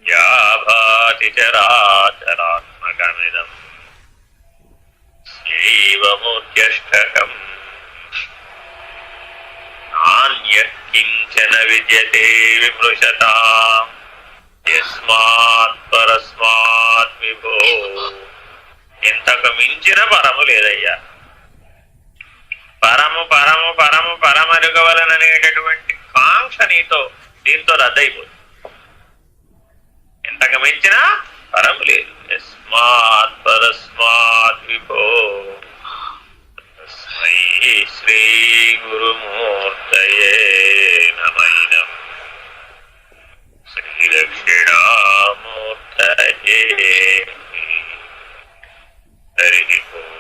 యా భాతి చరాచరాత్మకమిదం యైవ మూర్త్యష్టకం. నాన్యత్కించన విద్యతే విమృశతాం యస్మాత్ పరస్మాత్ విభో. ఇంతకు మించిన పరము లేదయ్యా. పరము పరము పరము పరమరుగవలననేటటువంటి కాంక్ష నీతో దీంతో రద్దయిపోతుంది. ఇంతకు మించిన పరం లేదు. యస్మాత్ పరస్మాత్ విభో తస్మై శ్రీ గురుమూర్తయే నమైనం శ్రీ దక్షిణామూర్తయే. హరి ఓం.